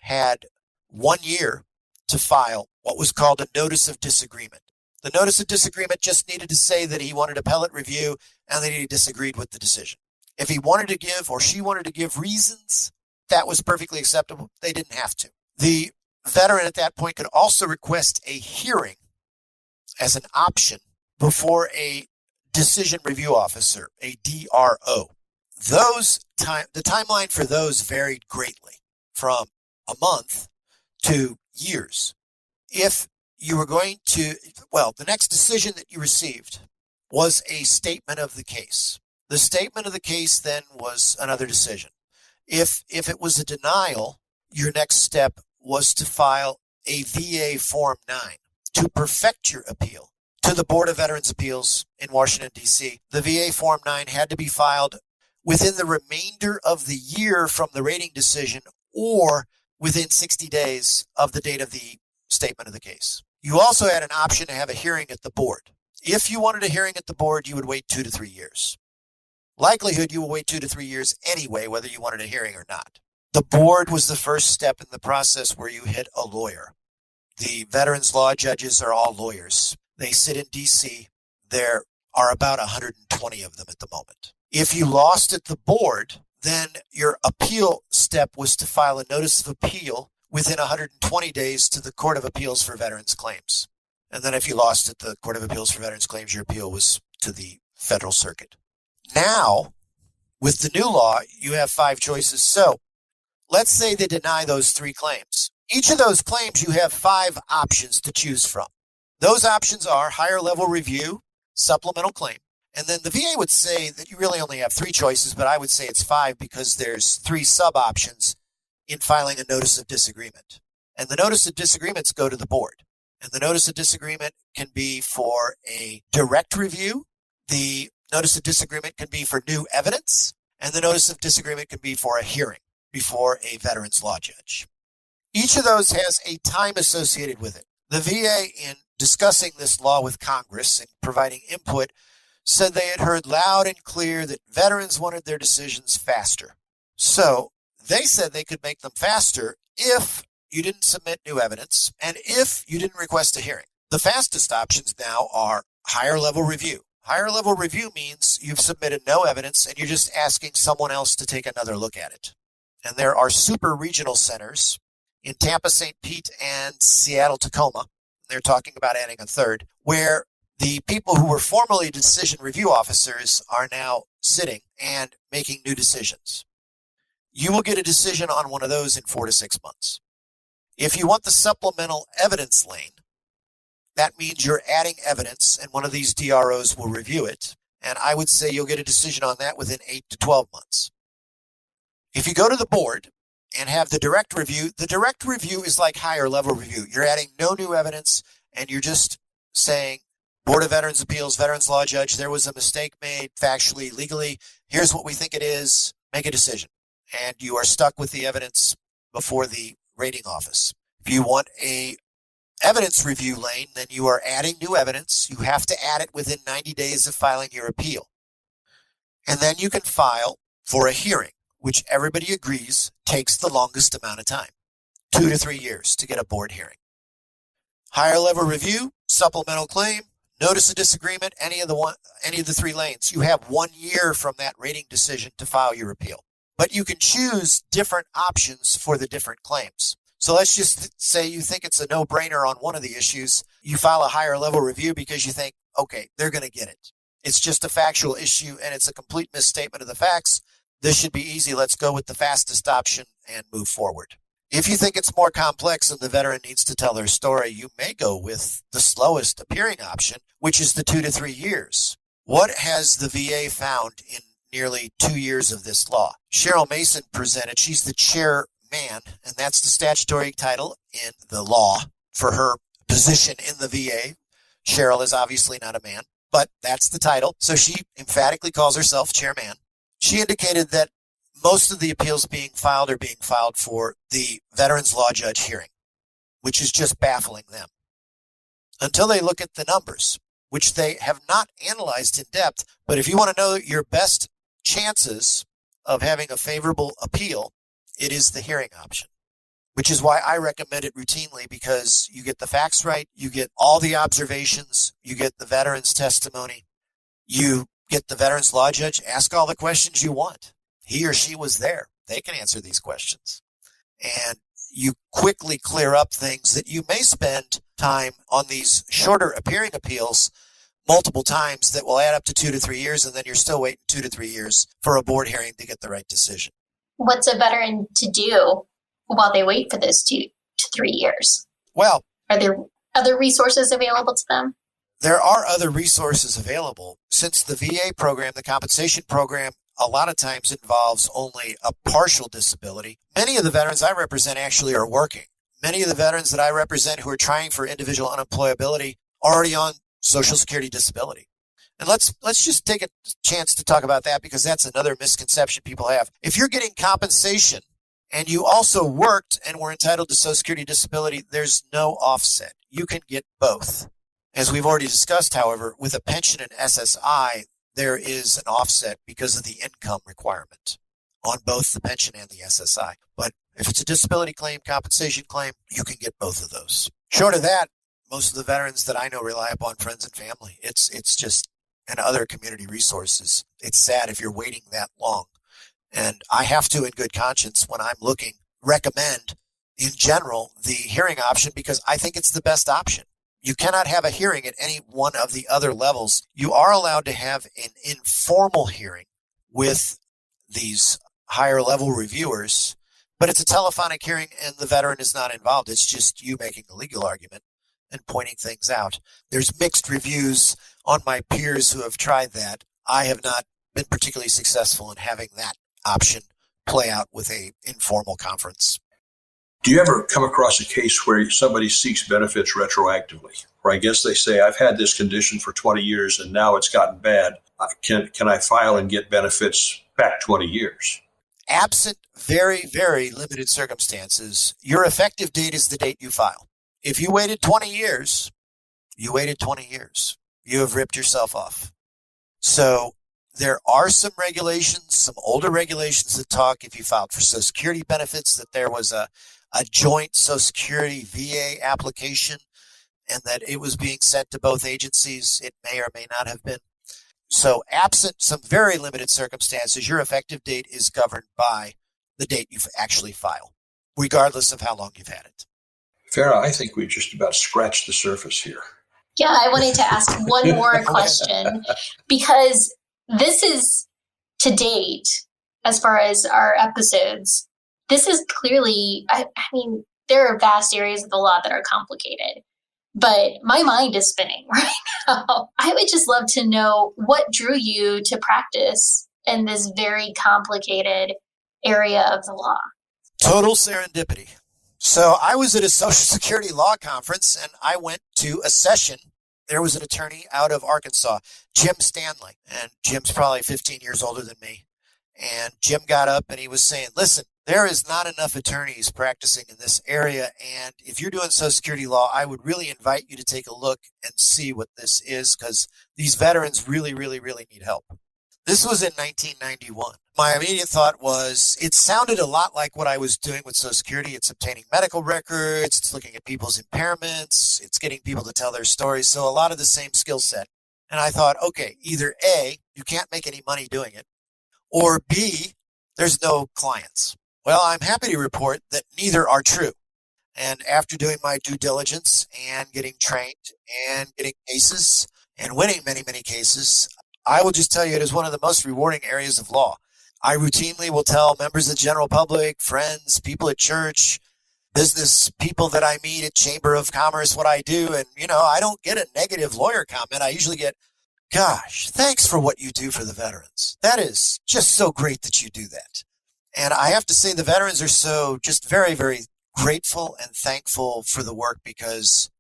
had 1 year to file what was called a notice of disagreement. The notice of disagreement just needed to say that he wanted appellate review and that he disagreed with the decision. If he wanted to give, or she wanted to give, reasons, that was perfectly acceptable. They didn't have to. The veteran at that point could also request a hearing as an option before a decision review officer, a DRO. The timeline for those varied greatly, from a month to years. If you were going to, the next decision that you received was a statement of the case. The statement of the case then was another decision. If it was a denial, your next step was to file a VA Form 9 to perfect your appeal to the Board of Veterans Appeals in Washington, D.C. The VA Form 9 had to be filed within the remainder of the year from the rating decision or within 60 days of the date of the statement of the case. You also had an option to have a hearing at the board. If you wanted a hearing at the board, you would wait 2 to 3 years. Likelihood you will wait 2 to 3 years anyway, whether you wanted a hearing or not. The board was the first step in the process where you hit a lawyer. The veterans law judges are all lawyers. They sit in D.C. There are about 120 of them at the moment. If you lost at the board, then your appeal step was to file a notice of appeal within 120 days to the Court of Appeals for Veterans Claims. And then if you lost at the Court of Appeals for Veterans Claims, your appeal was to the Federal Circuit. Now, with the new law, you have 5 choices. So let's say they deny those 3 claims. Each of those claims, you have 5 options to choose from. Those options are higher level review, supplemental claim, and then the VA would say that you really only have 3 choices, but I would say it's 5 because there's 3 sub-options in filing a notice of disagreement. And the notice of disagreements go to the board. And the notice of disagreement can be for a direct review. The notice of disagreement can be for new evidence. And the notice of disagreement can be for a hearing before a veterans law judge. Each of those has a time associated with it. The VA, in discussing this law with Congress and providing input, said they had heard loud and clear that veterans wanted their decisions faster. So they said they could make them faster if you didn't submit new evidence and if you didn't request a hearing. The fastest options now are higher level review. Higher level review means you've submitted no evidence and you're just asking someone else to take another look at it. And there are super regional centers in Tampa, St. Pete, and Seattle, Tacoma. They're talking about adding a third, where the people who were formerly decision review officers are now sitting and making new decisions. You will get a decision on one of those in 4 to 6 months. If you want the supplemental evidence lane, that means you're adding evidence and one of these DROs will review it. And I would say you'll get a decision on that within 8 to 12 months. If you go to the board and have the direct review is like higher level review. You're adding no new evidence and you're just saying, Board of Veterans Appeals, Veterans Law Judge, there was a mistake made factually, legally. Here's what we think it is. Make a decision. And you are stuck with the evidence before the rating office. If you want a evidence review lane, then you are adding new evidence. You have to add it within 90 days of filing your appeal. And then you can file for a hearing, which everybody agrees takes the longest amount of time, 2 to 3 years to get a board hearing. Higher level review, supplemental claim, notice of disagreement, any of the 3 lanes. You have 1 year from that rating decision to file your appeal. But you can choose different options for the different claims. So let's just say you think it's a no-brainer on one of the issues. You file a higher level review because you think, okay, they're going to get it. It's just a factual issue and it's a complete misstatement of the facts. This should be easy. Let's go with the fastest option and move forward. If you think it's more complex and the veteran needs to tell their story, you may go with the slowest appearing option, which is the 2 to 3 years. What has the VA found in nearly 2 years of this law? Cheryl Mason presented. She's the chairman, and that's the statutory title in the law for her position in the VA. Cheryl is obviously not a man, but that's the title. So she emphatically calls herself chairman. She indicated that most of the appeals being filed are being filed for the veterans law judge hearing, which is just baffling them. Until they look at the numbers, which they have not analyzed in depth. But if you want to know your best chances of having a favorable appeal, it is the hearing option, which is why I recommend it routinely, because you get the facts right, you get all the observations, you get the veteran's testimony, you get the veterans law judge, ask all the questions you want. He or she was there. They can answer these questions. And you quickly clear up things that you may spend time on these shorter appearing appeals multiple times that will add up to 2 to 3 years, and then you're still waiting 2 to 3 years for a board hearing to get the right decision.
What's a veteran to do while they wait for those 2 to 3 years?
Well,
Are there other resources available to them?
there are other resources available. Since the VA program, the compensation program, a lot of times involves only a partial disability. Many of the veterans I represent actually are working. Many of the veterans that I represent who are trying for individual unemployability are already on Social Security disability. And let's just take a chance to talk about that, because that's another misconception people have. If you're getting compensation and you also worked and were entitled to Social Security disability, there's no offset. You can get both. As we've already discussed, however, with a pension and SSI, there is an offset because of the income requirement on both the pension and the SSI. But if it's a disability claim, compensation claim, you can get both of those. Short of that, most of the veterans that I know rely upon friends and family. It's just, and other community resources. It's sad if you're waiting that long. And I have to, in good conscience, when I'm looking, recommend in general the hearing option, because I think it's the best option. You cannot have a hearing at any one of the other levels. You are allowed to have an informal hearing with these higher level reviewers, but it's a telephonic hearing and the veteran is not involved. It's just you making a legal argument and pointing things out. There's mixed reviews on my peers who have tried that. I have not been particularly successful in having that option play out with a informal conference.
Do you ever come across a case where somebody seeks benefits retroactively? Or I guess they say, I've had this condition for 20 years and now it's gotten bad. Can I file and get benefits back 20 years?
Absent very, very limited circumstances, your effective date is the date you file. If you waited 20 years, you waited 20 years. You have ripped yourself off. So there are some regulations, some older regulations that talk, if you filed for Social Security benefits, that there was a joint Social Security VA application and that it was being sent to both agencies. It may or may not have been. So absent some very limited circumstances, your effective date is governed by the date you actually file, regardless of how long you've had it.
Farrah, I think we just about scratched the surface here.
Yeah, I wanted to ask one more question, because this is, to date, as far as our episodes, this is clearly, I mean, there are vast areas of the law that are complicated, but my mind is spinning right now. I would just love to know what drew you to practice in this very complicated area of the law.
Total serendipity. So I was at a Social Security law conference and I went to a session. There was an attorney out of Arkansas, Jim Stanley, and Jim's probably 15 years older than me. And Jim got up and he was saying, listen, there is not enough attorneys practicing in this area. And if you're doing Social Security law, I would really invite you to take a look and see what this is, because these veterans really, really, really need help. This was in 1991. My immediate thought was, it sounded a lot like what I was doing with Social Security. It's obtaining medical records. It's looking at people's impairments. It's getting people to tell their stories. So a lot of the same skill set. And I thought, okay, either A, you can't make any money doing it, or B, there's no clients. Well, I'm happy to report that neither are true. And after doing my due diligence and getting trained and getting cases and winning many, many cases, I will just tell you it is one of the most rewarding areas of law. I routinely will tell members of the general public, friends, people at church, business people that I meet at Chamber of Commerce what I do. And, I don't get a negative lawyer comment. I usually get, gosh, thanks for what you do for the veterans. That is just so great that you do that. And I have to say the veterans are so just very, very grateful and thankful for the work, because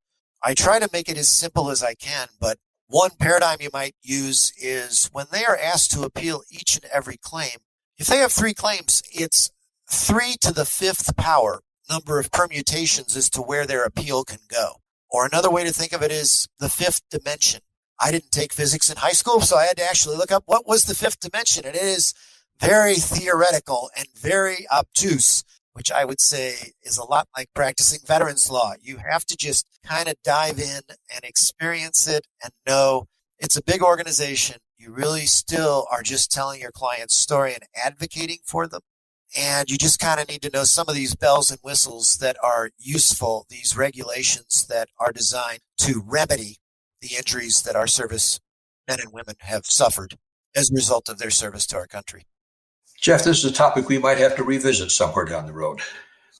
I try to make it as simple as I can. But one paradigm you might use is when they are asked to appeal each and every claim, if they have 3 claims, it's 3 to the 5th power number of permutations as to where their appeal can go. Or another way to think of it is the 5th dimension. I didn't take physics in high school, so I had to actually look up what was the 5th dimension. And it is very theoretical and very obtuse, which I would say is a lot like practicing veterans law. You have to just kind of dive in and experience it and know it's a big organization. You really still are just telling your client's story and advocating for them. And you just kind of need to know some of these bells and whistles that are useful, these regulations that are designed to remedy the injuries that our service men and women have suffered as a result of their service to our country.
Jeff, this is a topic we might have to revisit somewhere down the road.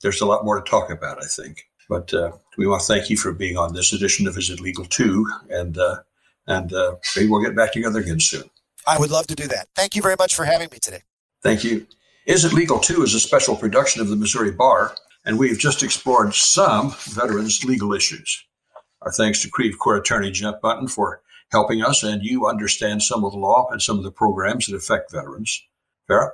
there's a lot more to talk about, I think. But we want to thank you for being on this edition of Is It Legal 2? And maybe we'll get back together again soon.
I would love to do that. Thank you very much for having me today.
Thank you. Is It Legal 2 is a special production of the Missouri Bar, and we've just explored some veterans' legal issues. Our thanks to Creve Court attorney Jeff Bunten for helping us and you understand some of the law and some of the programs that affect veterans. Farah?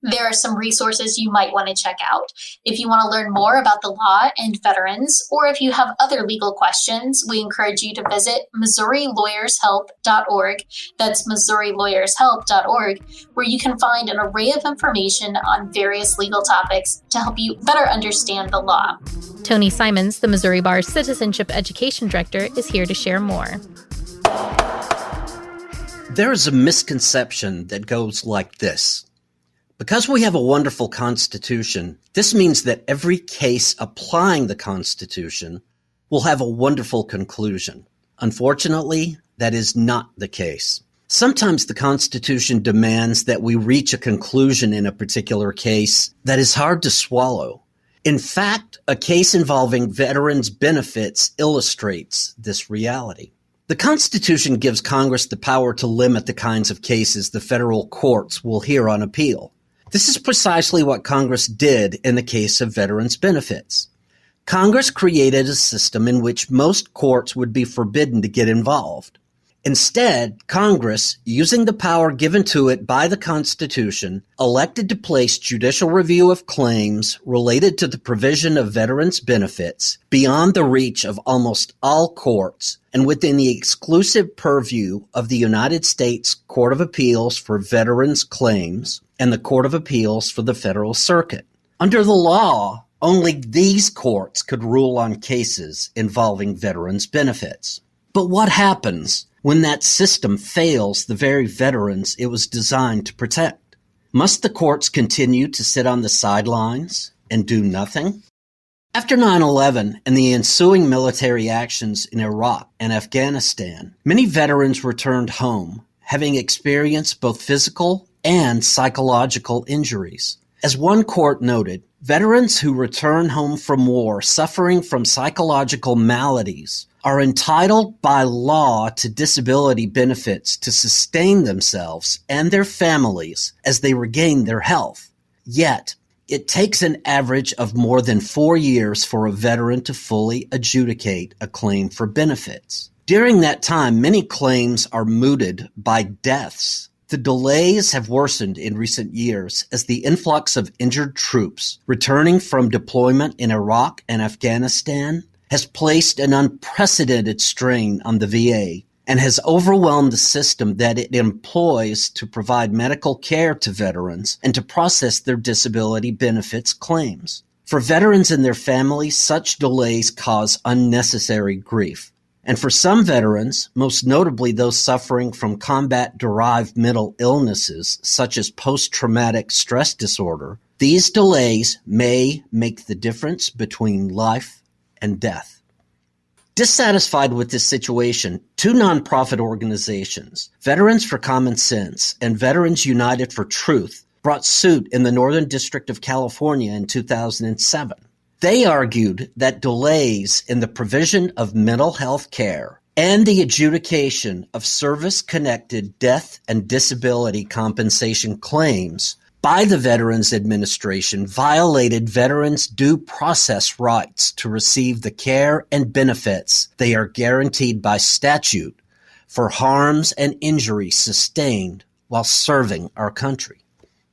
There are some resources you might want to check out. If you want to learn more about the law and veterans, or if you have other legal questions, we encourage you to visit MissouriLawyersHelp.org. That's MissouriLawyersHelp.org, where you can find an array of information on various legal topics to help you better understand the law.
Tony Simons, the Missouri Bar's Citizenship Education Director, is here to share more.
There is a misconception that goes like this. Because we have a wonderful Constitution, this means that every case applying the Constitution will have a wonderful conclusion. Unfortunately, that is not the case. Sometimes the Constitution demands that we reach a conclusion in a particular case that is hard to swallow. In fact, a case involving veterans' benefits illustrates this reality. The Constitution gives Congress the power to limit the kinds of cases the federal courts will hear on appeal. This is precisely what Congress did in the case of veterans' benefits. Congress created a system in which most courts would be forbidden to get involved. Instead, Congress, using the power given to it by the Constitution, elected to place judicial review of claims related to the provision of veterans' benefits beyond the reach of almost all courts and within the exclusive purview of the United States Court of Appeals for Veterans' Claims and the Court of Appeals for the Federal Circuit. Under the law, only these courts could rule on cases involving veterans' benefits. But what happens when that system fails the very veterans it was designed to protect? Must the courts continue to sit on the sidelines and do nothing? After 9/11 and the ensuing military actions in Iraq and Afghanistan, many veterans returned home, having experienced both physical and psychological injuries. As one court noted, veterans who return home from war suffering from psychological maladies are entitled by law to disability benefits to sustain themselves and their families as they regain their health. Yet, it takes an average of more than 4 years for a veteran to fully adjudicate a claim for benefits. During that time, many claims are mooted by deaths. The delays have worsened in recent years as the influx of injured troops returning from deployment in Iraq and Afghanistan has placed an unprecedented strain on the VA and has overwhelmed the system that it employs to provide medical care to veterans and to process their disability benefits claims. For veterans and their families, such delays cause unnecessary grief. And for some veterans, most notably those suffering from combat-derived mental illnesses such as post-traumatic stress disorder, these delays may make the difference between life and death. Dissatisfied with this situation, two nonprofit organizations, Veterans for Common Sense and Veterans United for Truth, brought suit in the Northern District of California in 2007. They argued that delays in the provision of mental health care and the adjudication of service-connected death and disability compensation claims by the Veterans Administration violated veterans' due process rights to receive the care and benefits they are guaranteed by statute for harms and injuries sustained while serving our country.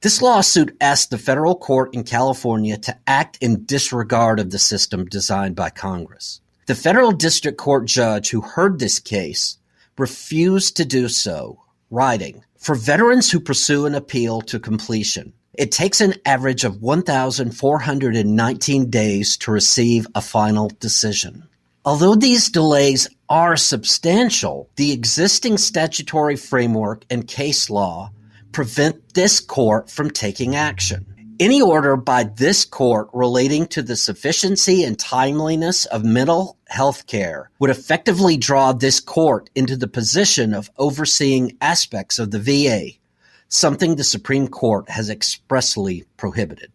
This lawsuit asked the federal court in California to act in disregard of the system designed by Congress. The federal district court judge who heard this case refused to do so, writing, "For veterans who pursue an appeal to completion, it takes an average of 1,419 days to receive a final decision. Although these delays are substantial, the existing statutory framework and case law prevent this court from taking action. Any order by this court relating to the sufficiency and timeliness of mental health care would effectively draw this court into the position of overseeing aspects of the VA, something the Supreme Court has expressly prohibited."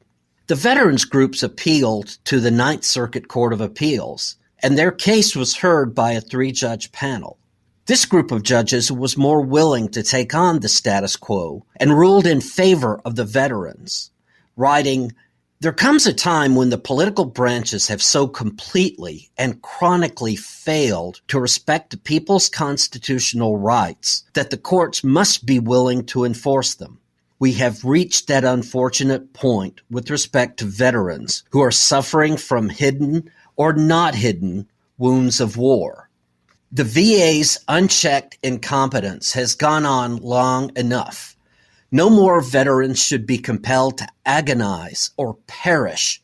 The veterans groups appealed to the Ninth Circuit Court of Appeals, and their case was heard by a 3-judge panel. This group of judges was more willing to take on the status quo and ruled in favor of the veterans, writing, "There comes a time when the political branches have so completely and chronically failed to respect the people's constitutional rights that the courts must be willing to enforce them. We have reached that unfortunate point with respect to veterans who are suffering from hidden or not hidden wounds of war. The VA's unchecked incompetence has gone on long enough. No more veterans should be compelled to agonize or perish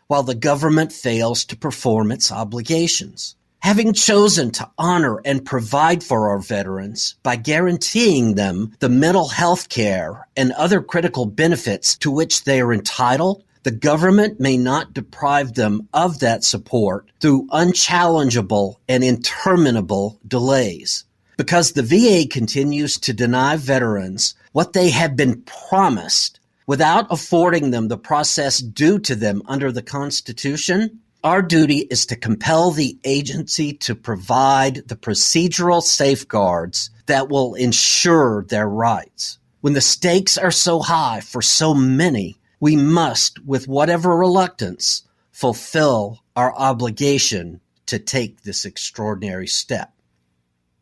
while the government fails to perform its obligations. Having chosen to honor and provide for our veterans by guaranteeing them the mental health care and other critical benefits to which they are entitled, the government may not deprive them of that support through unchallengeable and interminable delays. Because the VA continues to deny veterans what they have been promised without affording them the process due to them under the Constitution, our duty is to compel the agency to provide the procedural safeguards that will ensure their rights. When the stakes are so high for so many, we must, with whatever reluctance, fulfill our obligation to take this extraordinary step."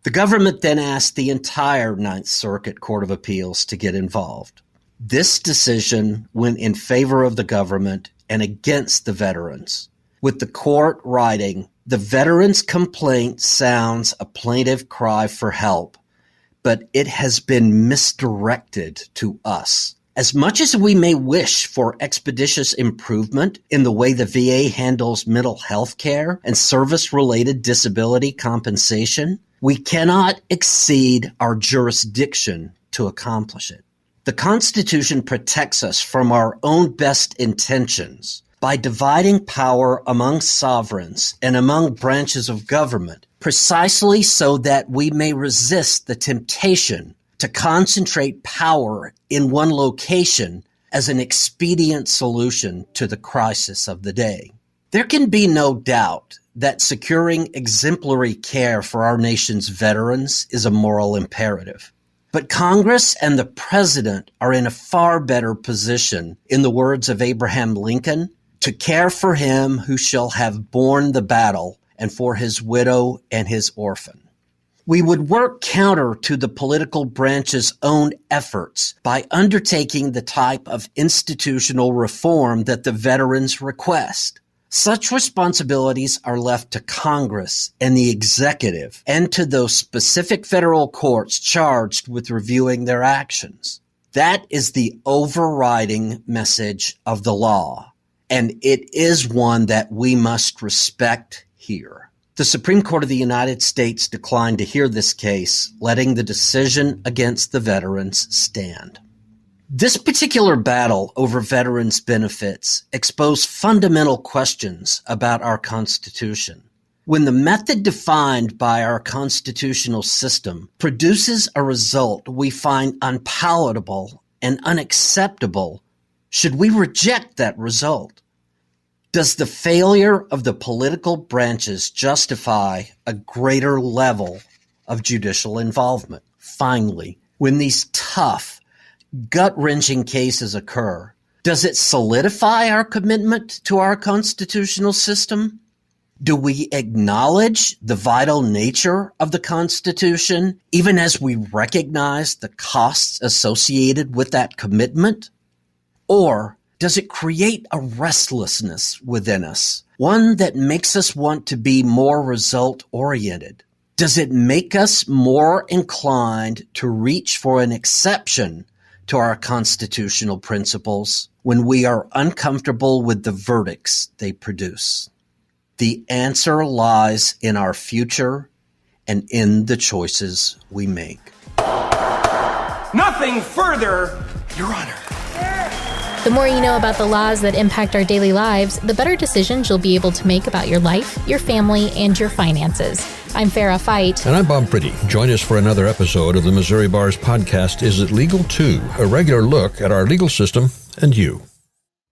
The government then asked the entire Ninth Circuit Court of Appeals to get involved. This decision went in favor of the government and against the veterans, with the court writing, "The veteran's complaint sounds a plaintive cry for help, but it has been misdirected to us. As much as we may wish for expeditious improvement in the way the VA handles mental health care and service-related disability compensation, we cannot exceed our jurisdiction to accomplish it. The Constitution protects us from our own best intentions by dividing power among sovereigns and among branches of government, precisely so that we may resist the temptation to concentrate power in one location as an expedient solution to the crisis of the day. There can be no doubt that securing exemplary care for our nation's veterans is a moral imperative. But Congress and the President are in a far better position, in the words of Abraham Lincoln, to care for him who shall have borne the battle and for his widow and his orphan. We would work counter to the political branch's own efforts by undertaking the type of institutional reform that the veterans request. Such responsibilities are left to Congress and the executive and to those specific federal courts charged with reviewing their actions. That is the overriding message of the law, and it is one that we must respect here. The Supreme Court of the United States declined to hear this case, letting the decision against the veterans stand. This particular battle over veterans' benefits exposed fundamental questions about our Constitution. When the method defined by our constitutional system produces a result we find unpalatable and unacceptable, should we reject that result? Does the failure of the political branches justify a greater level of judicial involvement? Finally, when these tough, gut-wrenching cases occur, does it solidify our commitment to our constitutional system? Do we acknowledge the vital nature of the Constitution, even as we recognize the costs associated with that commitment? Or does it create a restlessness within us, one that makes us want to be more result-oriented? Does it make us more inclined to reach for an exception to our constitutional principles when we are uncomfortable with the verdicts they produce? The answer lies in our future and in the choices we make.
Nothing further, Your Honor.
The more you know about the laws that impact our daily lives, the better decisions you'll be able to make about your life, your family, and your finances. I'm Farrah Fight.
And I'm Bob Pretty. Join us for another episode of the Missouri Bar's podcast, Is It Legal Too? A regular look at our legal system and you.